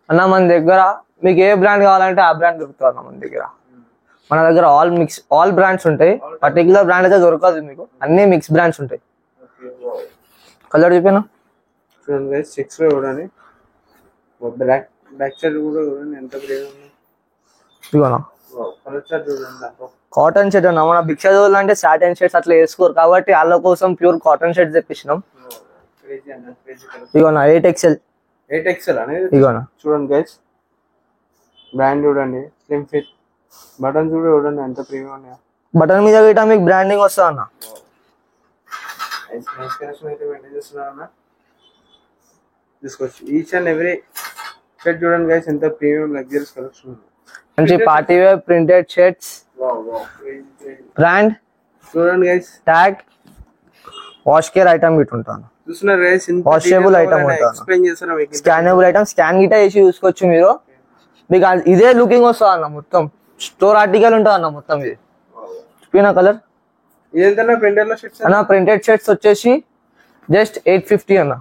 అన్న మన దగ్గర మీకు ఏ బ్రాండ్ కావాలంటే ఆ బ్రాండ్ దొరుకుతుంది అన్న మన దగ్గర. మన దగ్గర ఆల్ బ్రాండ్స్ ఉంటాయి, పర్టికులర్ బ్రాండ్ అయితే దొరకదు మీకు, అన్ని మిక్స్ బ్రాండ్స్ ఉంటాయి. కలర్ చూపినా? చూడండి గైస్, 6 లో చూడండి, బ్యాక్ సైడ్ కూడా చూడండి ఎంత ప్రీమియం ఉంది. ఇదిగోనా కలర్ చార్ట్ చూడండి దాంట్లో. కాటన్ షర్ట్ అన్న. మన బిగ్ సైజ్ అంటే సాటిన్ షర్ట్స్ అట్లా వేసుకోరు కాబట్టి వాళ్ళ కోసం ప్యూర్ కాటన్ షర్ట్స్ తెప్పించినాం. క్రేజీ అన్న, క్రేజీ కలర్. ఇదిగోనా 8XL. 8XL అనేది ఇదిగోనా చూడండి గైస్, బ్రాండ్ చూడండి, స్లిమ్ ఫిట్, బటన్స్ కూడా చూడండి ఎంత ప్రీమియం ఉన్నాయో. బటన్ మీద గిట్ట మీకు బ్రాండింగ్ వస్తుంది అన్న. నైస్ కలెక్షన్ అయితే మెయింటైన్ చేస్తున్నారు అన్న. తీసుకోవచ్చు ఈచ్ అండ్ ఎవ్రీ షర్ట్ చూడండి గైస్ ఎంత ప్రీమియం లగ్జరీస్ కలెక్షన్ ఉంది. మంచి party wear printed shirts. Brand చూడండి guys, tag wash care item గిట్ ఉంటాను. చూస్తున్నారు గైస్, వాషబుల్ ఐటమ్ ఉంటాను. ఎక్స్ప్లెయిన్ చేస్తున్నా మీకు. స్కానబుల్ ఐటమ్, స్కాన్ గిట్ట వేసి చూసుకోవచ్చు మీరు. మీకు ఇదే లుకింగ్ వస్తుంది అన్న, మొత్తం స్టోర్ ఆర్టికల్ ఉంటుంది అన్న మొత్తం. ఇది చూపినా కలర్? ఇదేంటన్నా ప్రింటెడ్ లో షర్ట్స్ అన్న? ప్రింటెడ్ షర్ట్స్ వచ్చేసి జస్ట్ 850 అన్న.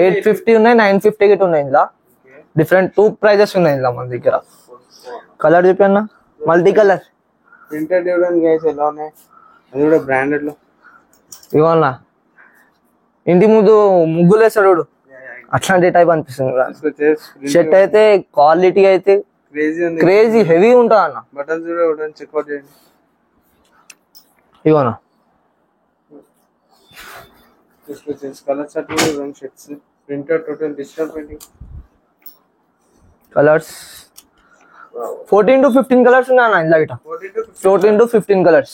850 ఉన్నాయి, 950 గిట్ ఉన్నాయి. ఇలా డిఫరెంట్ 2 ప్రైజెస్ ఉన్నాయి ఇలా మన దగ్గర. కలర్ చూపి అన్న, మల్టీ కలర్ ప్రింటెడ్ చూడండి గైస్ ఎలా ఉన్నాయి, అది కూడా బ్రాండెడ్ లో. ఇవన్న ఇంటి ముందు ముగ్గులు వేస్తాడు అట్లాంటి టైప్ అనిపిస్తుంది. షర్ట్ అయితే క్వాలిటీ అయితే క్రేజీ ఉంది, క్రేజీ హెవీ ఉంటుంది అన్న. బటన్స్ కూడా చూడండి, చెక్అవుట్ చేయండి. ఇవన్నా కలర్ చార్ట్ కూడా చూడండి, shirts printed total digital printing. Colours 14 to 15 colours ఉన్నాయి అన్న ఇంట్లో గిట్ట. 14 to 15 కలర్స్.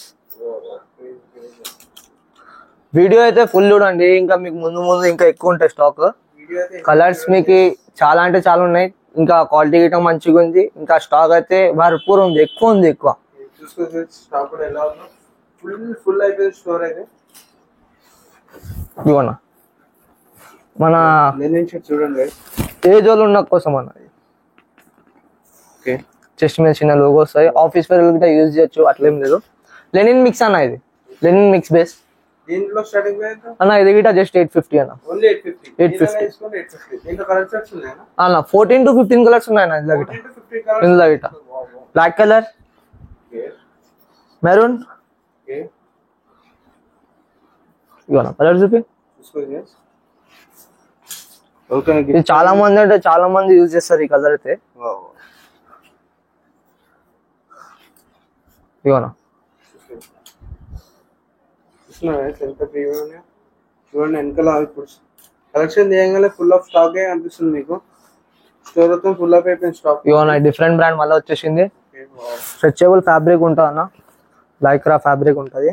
వీడియో అయితే ఫుల్ చూడండి, ఇంకా మీకు ముందు ముందు ఇంకా ఎక్కువ ఉంటాయి స్టాక్. కలర్స్ మీకు చాలా అంటే చాలా ఉన్నాయి, ఇంకా క్వాలిటీ గిట్ట మంచిగా ఉంది, ఇంకా స్టాక్ అయితే భర్పూర్ ఉంది, ఎక్కువ ఉంది, ఎక్కువ. చూసుకోవచ్చు స్టాక్ కూడా ఎలా ఉందో, ఫుల్ అయిపోయింది స్టోర్ అయితే. ఇవన్న మన లెనిన్ షర్ట్ చూడండి ఏజ్ వాళ్ళు ఉన్న కోసం అన్నది. ఓకే, చెస్ట్ మీద చిన్న లోగో వస్తాయి, ఆఫీస్ వేర్ గిట్ట యూజ్ చేయొచ్చు, అట్లేం లేదు. లెనిన్ మిక్స్ అన్న, ఇది లెనిన్ మిక్స్ బేస్. దీంట్లో స్టార్టింగ్ ప్రైస్ అన్న ఇది గిట జస్ట్ 850 అన్న. ఓన్లీ 850. 850. తీసుకొని 850. దీంట్లో కలర్ చార్ట్స్ ఉన్నాయా? అన్న 14 to 15 కలర్స్ ఉన్నాయి అన్న ఇందులో గిట. 14 to 15 కలర్స్ ఇందులో గిట black colour, okay maroon, okay ఇవన్న కలర్ చూపి. చూసుకోండి ఓకే. ఇది చాలా మంది అంటే చాలా మంది యూజ్ చేస్తారు ఈ కలర్ అయితే. ఇవన్న ఎంత ప్రీమియం ఉన్నాయో చూడండి. వెనకాల ఇప్పుడు కలెక్షన్ చేయగానే ఫుల్ ఆఫ్ స్టాక్ అనిపిస్తుంది మీకు. స్టోర్ మొత్తం ఫుల్ ఆఫ్ అయిపోయింది స్టాక్. ఇవన్న డిఫరెంట్ బ్రాండ్ మళ్ళీ వచ్చేసింది. స్ట్రెచబుల్ ఫ్యాబ్రిక్ ఉంటుంది అన్న, లైక్రా ఫ్యాబ్రిక్ ఉంటుంది,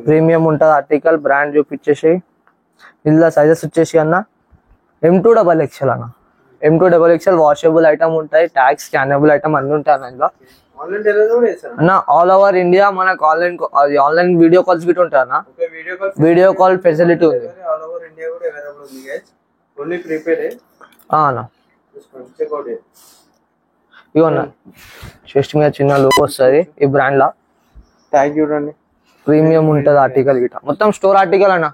ప్రీమియం ఉంటుంది ఆర్టికల్. బ్రాండ్ చూపించేసి ఇందులో సైజెస్ వచ్చేసి అన్న M2XXL అన్న. M2XXL వాషబుల్ ఐటమ్ ఉంటాయి, ట్యాగ్ స్కానబుల్ ఐటమ్ అన్ని ఉంటాయి అన్న ఇందులో. ఆన్లైన్ డెలివరీ కూడా చేస్తారా? అన్న ఆల్ ఓవర్ ఇండియా మనకు ఆన్లైన్ వీడియో కాల్స్ గిట్ ఉంటాయి అన్న. వీడియో కాల్ ఫెసిలిటీ ఉంది. ఆల్ ఓవర్ ఇండియా కూడా అవైలబుల్ ఉంది గైస్. ఓన్లీ ప్రీపెయిడ్ అన్న. Check out. ఇవన్న చెస్ట్ మీద చిన్న లోగో వస్తుంది ఈ బ్రాండ్ లా. ట్యాగ్ చూడండి, ప్రీమియం ఉంటుంది ఆర్టికల్ గిట. మొత్తం స్టోర్ ఆర్టికల్ అన్న.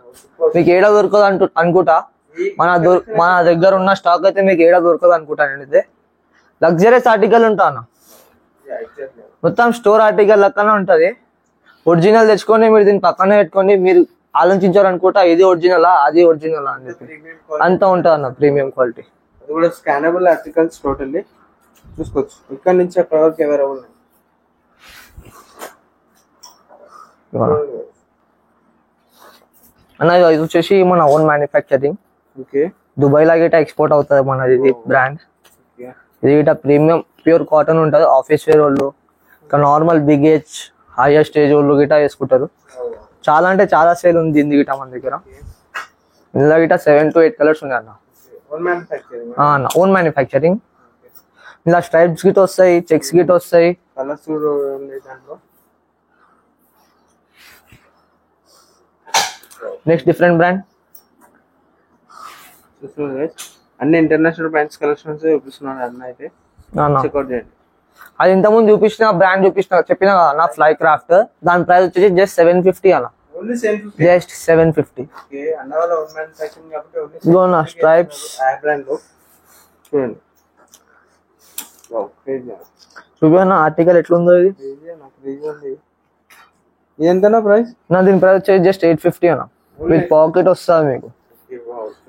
మీకు ఏడా దొరకదు అనుకుంటా. మన దగ్గర ఉన్న స్టాక్ అయితే మీకు ఏడా దొరకదు అనుకుంటా. నేనైతే లగ్జరీస్ ఆర్టికల్ ఉంటా అన్న. మొత్తం స్టోర్ ఆర్టికల్ లెక్కనే ఉంటది. ఒరిజినల్ తెచ్చుకొని మీరు దీన్ని పక్కనే పెట్టుకొని మీరు ఆలోచించారు అనుకుంటా ఇది ఒరిజినలా అది ఒరిజినలా అని చెప్పి అంతా ఉంటుంది అన్న. Premium quality. అది కూడా స్కానబుల్ ఆర్టికల్స్ టోటల్లీ చూసుకోవచ్చు. ఇక్కడ నుంచి అక్కడ వరకు అవైలబుల్ ఉన్నాయి. అన్న ఇది వచ్చేసి మన ఓన్ మ్యానుఫ్యాక్చరింగ్. ఓకే. దుబాయ్ లా గిట ఎక్స్పోర్ట్ అవుతుంది మనది ఇది బ్రాండ్. ఇది గిట ప్రీమియం ప్యూర్ కాటన్ ఉంటుంది. ఆఫీస్ వేర్ వాళ్ళు, ఇంకా normal big age higher stage వాళ్ళు గిట వేసుకుంటారు. చాలా అంటే చాలా సేల్ ఉంది దీని గిట మన దగ్గర. ఇందులో గిట 7 to 8 కలర్స్ ఉన్నాయి అన్న. అన్న ఓన్ మ్యానుఫ్యాక్చరింగ్. ఇలా స్ట్రైప్స్ గిట్ వస్తాయి, చెక్స్ గిట్ వస్తాయి. కలర్స్ దాంట్లో నెక్స్ట్ డిఫరెంట్ బ్రాండ్. అన్ని ఇంటర్నేషనల్ బ్రాండ్స్ కలెక్షన్స్ చూపిస్తున్నాడు అన్న. అయితే చెక్అౌట్ చేయండి. అది ఇంతకుముందు చూపించిన బ్రాండ్ చెప్పిన కదా అన్న ఫ్లై క్రాఫ్ట్. దాని ప్రైస్ వచ్చేసి జస్ట్ 750 అన్న. ఓన్లీ 750. జస్ట్ 750. ఓకే. అన్న వాళ్ళ ఓన్ మ్యానుఫ్యాక్చరింగ్ కాబట్టి ఓన్లీ ఇదిగోనా స్ట్రైప్స్ బ్రాండ్ లో చూడండి. Wow crazy. చూపినా ఆర్టికల్ ఎట్లుందో ఇది. నాకు క్రేజీ ఉంది. ఇది ఎంతనా ప్రైస్? నా దీని ప్రైస్ వచ్చేసి జస్ట్ 850 అన్న. విత్ పాకెట్ వస్తుంది మీకు.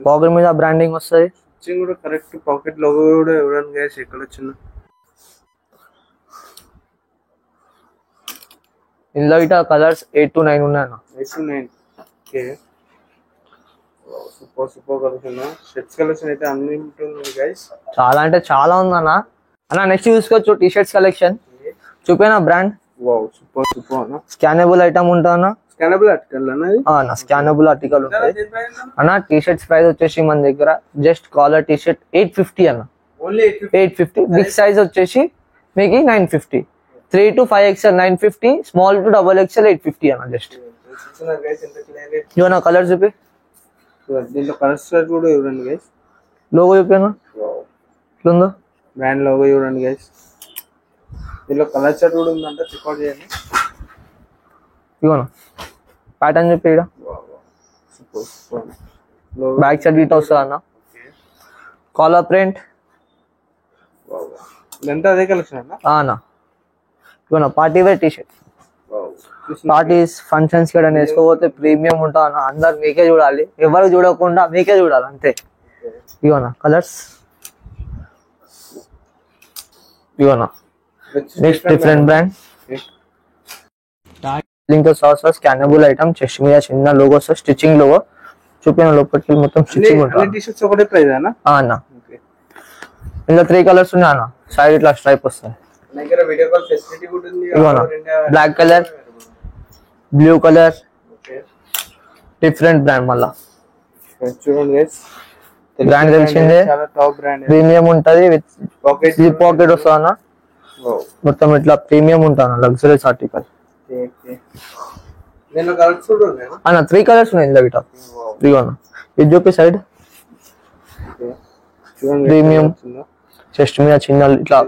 పాకెట్ మీద బ్రాండింగ్ వస్తుంది. స్టిచ్చింగ్ కూడా కరెక్ట్. పాకెట్ లోగో కూడా ఇవ్వడానికి గైస్ ఎక్కడ వచ్చింది. ఇందులో ఇట కలర్స్ 8 to 9 ఉన్నాయి అన్న. 8 to 9. Okay. Super super collection. Shirts collection అయితే అన్ని ఉంటుంది గైస్. చాలా అంటే చాలా ఉంది అన్న. అన్న నెక్స్ట్ చూసుకోవచ్చు టీ షర్ట్స్ కలెక్షన్. చూపేనా బ్రాండ్. వావ్ సూపర్ సూపర్ అన్న. స్కానబుల్ ఐటమ్ ఉంటుంది అన్న. స్కానబుల్ ఆర్టికల్ అన్న. స్కానబుల్ ఆర్టికల్ ఉంటుంది అన్న. టీ షర్ట్స్ ప్రైస్ వచ్చేసి మన దగ్గర జస్ట్ కాలర్ టీ షర్ట్ 850 అన్న. ఓన్లీ 850. బిగ్ సైజ్ వచ్చేసి మీకు 950. 3 to 5XL 950. Small to XXL 850 అన్న. జస్ట్ ఇవన్న కలర్ చూపి. దీంట్లో కలర్స్ కూడా ఇవ్వండి గైస్. లోగో చూపాను ఎట్లుందో. బ్రాండ్ లోగో ఇవ్వండి గైస్. దీంట్లో కలర్ చార్ట్ కూడా ఉందంట. చెక్అౌట్ చేయండి. ఇవన్న ప్యాటర్న్ చెప్పి ఇక్కడ బ్యాక్ సైడ్ ఇట్ వస్తుంది అన్న. కాలర్ ప్రింట్ ఇదంతా అదే కలెక్షన్ అన్న. ఇవన్న party wear T shirt. Parties functions కూడా వేసుకోపోతే ప్రీమియం ఉంటా అన్న. అందరు మీకే చూడాలి, ఎవరు చూడకుండా మీకే చూడాలి అంతే. ఇవన్న కలర్స్. ఇవన్న నెక్స్ట్ డిఫరెంట్ బ్రాండ్. లింక్ సాస్ స్కానబుల్ ఐటమ్. చెస్ట్ మీద చిన్న లోగో వస్తుంది, స్టిచ్చింగ్ లోగో. చూపిన లోపలికి మొత్తం స్టిచ్చింగ్ ఉంటుంది అన్న. ఇంకా 3 కలర్స్ ఉన్నాయి అన్న. సైడ్ ఇట్లా స్ట్రైప్ వస్తుంది. Black colour, blue colour. Different brand మళ్ళా. బ్రాండ్ తెలిసిందే. ప్రీమియం ఉంటది విత్ పాకెట్ వస్తుంది అన్న. మొత్తం ఇట్లా ప్రీమియం ఉంటుంది అన్న. లగ్జరీస్ ఆర్టికల్ అన్న. 3 కలర్స్ ఉన్నాయి ఇందులో గిట. ఇదిగోనా ఇది చూపి సైడ్. ప్రీమియం చెస్ట్ మీద చిన్న ఇట్లా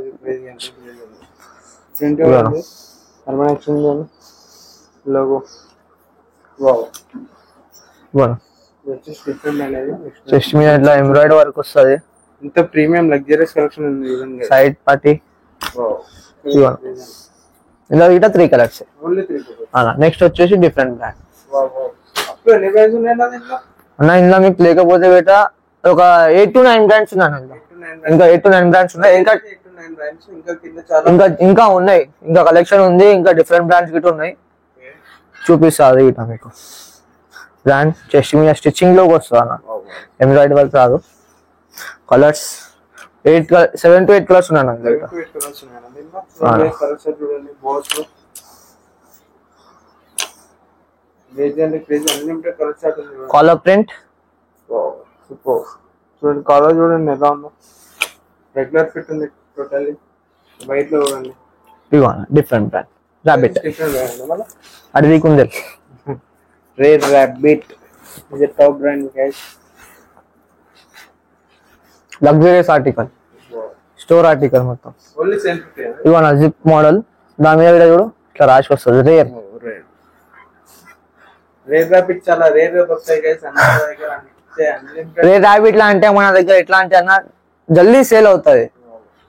లోగో. వావ్, ఇవ్వనా ఇది వచ్చేసి డిఫరెంట్ అనేది. చెస్ట్ మీద ఇట్లా ఎంబ్రాయిడరీ వర్క్ వస్తుంది. ఇంత ప్రీమియం లగ్జరీస్ కలెక్షన్ ఉంది చూడండి. సైడ్ పార్టీ వావ్, ఇవ్వనా ఇలా ఇట్లా 3 కలర్స్. ఓన్లీ 3. అలా నెక్స్ట్ వచ్చేసి డిఫరెంట్ బ్రాండ్ వావ్ వావ్, అప్పుడు ఎన్ని ప్రైస్ ఉన్నాయండి దీంట్లో? అన్న ఇందులో మీకు లేకపోతే బేట ఒక 8 to 9 బ్రాండ్స్ ఉన్నాయి ఇందులో. 8 to 9 ఇంకా 8 to 9 బ్రాండ్స్ ఉన్నాయి. ఇంకా 8 to 9 brands. ఇంకా కింద చాలా ఇంకా ఉన్నాయి. ఇంకా కలెక్షన్ ఉంది. ఇంకా డిఫరెంట్ బ్రాండ్స్ గిట్ట ఉన్నాయి. చూపిస్తా అది గిట్ట మీకు. బ్రాండ్ చెస్ట్ మీద స్టిచ్చింగ్ లోకి వస్తుంది అన్న, ఎంబ్రాయిడరీ వర్క్ రాదు. కలర్స్ 7 to 8 కలర్స్ ఉన్నాయి అన్న. 8 కలర్స్ ఉన్నాయండి దీంట్లో. కలర్స్ చూడండి, boss legend craze unlimited colour chart ఉంది. Collar print. Wow super. చూడండి కలర్ చూడండి ఎలా ఉందో. రెగ్యులర్ ఫిట్ ఉంది టోటల్లీ. వైట్ లో చూడండి. ఇగో డిఫరెంట్ బ్రాండ్ రాబిట్. డిఫరెంట్ ఉంది మళ్ళీ. అది మీకు ఉంది. రేర్ రాబిట్ ఇది top brand guys. Luxuries article, store article మొత్తం. Only sell fit. ఇగో నా జిప్ మోడల్. దాని మీద కూడా చూడు ఇట్లా రాసి వస్తుంది. రేర్ రేర్ రాబిట్ చాలా రేర్ గా వస్తాయి గైస్. అన్ని దగ్గర అంతే అన్లిమిటెడ్. రేర్ రాబిట్ లా అంటే మన దగ్గర ఎట్లా అంటే అన్న జల్దీ సేల్ అవుతుంది.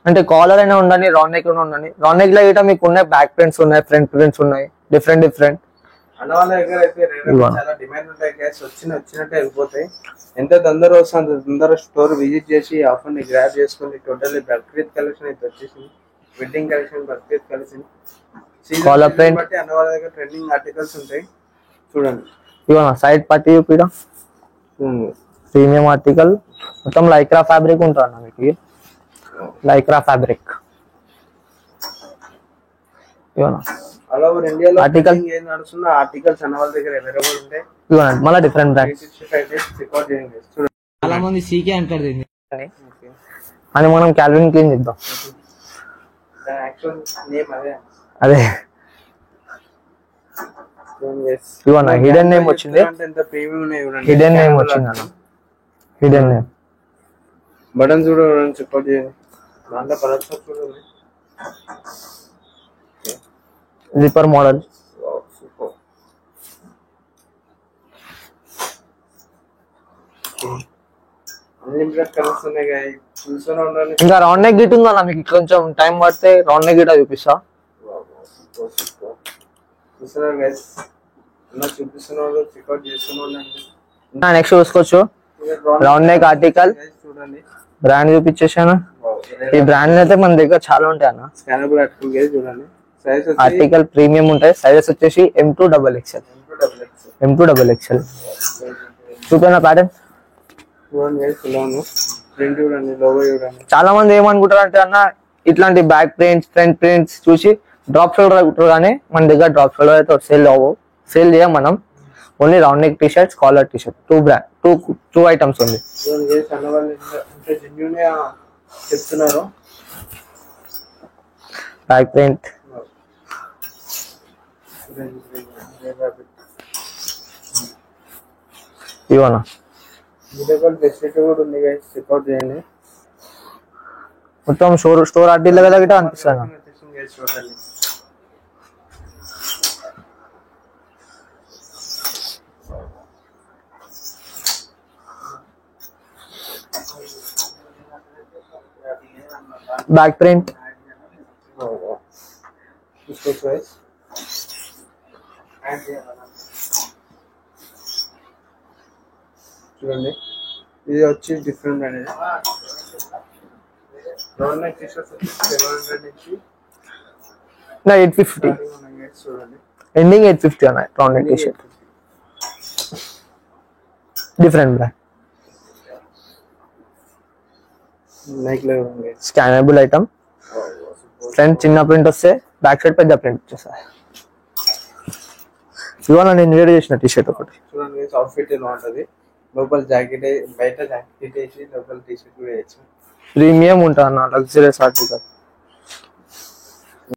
అంటే కాలర్ అయినా ఉండని, రౌండ్ నెక్ ఉండని. రౌండ్ నెక్ లో గిట్ట మీకు ఉన్నాయి, బ్యాక్ ప్రింట్స్ ఉన్నాయి, ఫ్రంట్ ప్రింట్స్ ఉన్నాయి, డిఫరెంట్. అన్న వాళ్ళ దగ్గర అయితే రేర్ చాలా డిమాండ్ ఉంటాయి గైస్. వచ్చినట్టే వెళ్ళిపోతాయి. ఎంత తొందర వస్తుంది అంత తొందర స్టోర్ విజిట్ చేసి ఆఫర్ ని గ్రాబ్ చేసుకుని. టోటల్లీ బక్రీద్ కలెక్షన్ అయితే వచ్చేసింది. Wedding collection, Bakrid collection, Collar print. బట్టి అన్న వాళ్ళ దగ్గర ట్రెండింగ్ ఆర్టికల్స్ ఉంటాయి. చూడండి ఇగో నా సైడ్ పార్టీ చూపిడా. ప్రీమియం ఆర్టికల్ మొత్తం లైక్రా ఫ్యాబ్రిక్ ఉంటుంది అన్న మీకు. లైక్రా ఫ్యాబ్రిక్ ఇవన్నా ఆల్ ఓవర్ ఇండియాలో Article. ఏం నడుస్తుందో ఆర్టికల్స్ అన్న వాళ్ళ దగ్గర అవైలబుల్ ఉంటాయి. ఇవన్నా మళ్ళీ డిఫరెంట్ బ్రాండ్ 365 days రికార్డ్ చేయండి. చూడండి చాలా మంది సీకే అంటారు దీన్ని. ఓకే, అని మనం క్యాల్విన్ క్లీన్ చేద్దాం. దాని యాక్చువల్ నేమ్ అదే. అదే Yes. ఇవన్నా హిడెన్ నేమ్ వచ్చింది. అంటే ఎంత ప్రీమియం ఉన్నాయి చూడండి. హిడెన్ నేమ్ వచ్చింది అన్న. హిడెన్ నేమ్ బటన్ చూడండి, చెక్అవుట్ చేయండి. దాంట్లో కలర్స్ చూడండి. Zipper model. Wow super. Unlimited colours ఉన్నాయి గాయ్. చూస్తూనే ఉండండి. ఇంకా రౌండ్ నెక్ గిట్ ఉందన్న మీకు. కొంచెం టైం పడితే రౌండ్ నెక్ గిట్ చూపిస్తా. Wow super super. చూస్తున్నారు గైస్, అన్న చూపిస్తున్నారు, చెక్అవుట్ చేస్తూనే ఉండండి. నెక్స్ట్ చూసుకోవచ్చు. రౌండ్ నెక్ ఆర్టికల్ Guys, చూడండి. బ్రాండ్ చూపించేసాను. వావ్ ఈ బ్రాండ్ అయితే మన దగ్గర చాలా ఉంటాయి అన్న. స్కానబుల్ ఆర్టికల్ గైస్ చూడండి. సైజ్ వచ్చి ఆర్టికల్ ప్రీమియం ఉంటాయి. సైజెస్ వచ్చేసి M2XXL. M2XXL చూపిన ప్యాటర్న్. చూడండి గైస్ ఇలా ఉంది. ప్రింట్ చూడండి, లోగో చూడండి. చాలా మంది ఏమనుకుంటారు అంటే అన్న ఇట్లాంటి బ్యాక్ ప్రింట్స్, ఫ్రంట్ ప్రింట్స్ చూసి డ్రాప్ షోల్డర్ అనుకుంటారు. కానీ మన దగ్గర డ్రాప్ షోల్డర్ అయితే సేల్ చేయం మనం. Only round neck T shirts, collar T shirt, two items ఉంది. చూడండి గైస్, అన్న వాళ్ళు అంటే జెన్యూన్ గా చెప్తున్నారు. బ్యాక్ ప్రింట్ ఇవన్నా వీడియోకాల్ ఫెసిలిటీ కూడా ఉంది గైస్, చెక్అవుట్ చేయండి. మొత్తం స్టోర్ ఆర్టికల్ కదా గిట్ట అనిపిస్తాను. గైస్ చూడండి. బ్యాక్ ప్రింట్ చూసుకోవచ్చు గైస్. చూడండి ఇది వచ్చి డిఫరెంట్ అనేది. రౌండ్ నెక్ టీ-షర్ట్స్ వచ్చి 700 నుంచి 850 starting ఉన్నాయి guys. చూడండి ఎండింగ్ 850 అన్న round neck T shirt. Different brand. Nike లో ఉంది. Scannable item. ఫ్రంట్ చిన్న ప్రింట్ వస్తే బ్యాక్ సైడ్ పెద్ద ప్రింట్ వచ్చేస్తాయి. ఇవాళ నేను వేడి చేసిన టీ షర్ట్ ఒకటి. చూడండి గైస్, అవుట్ఫిట్ ఇలా ఉంటది. లోపల జాకెట్, బయట జాకెట్ వేసి లోపల టీ షర్ట్ కూడా వేయచ్చు. ప్రీమియం ఉంటుంది అన్న, లగ్జరీస్ ఆర్టికల్.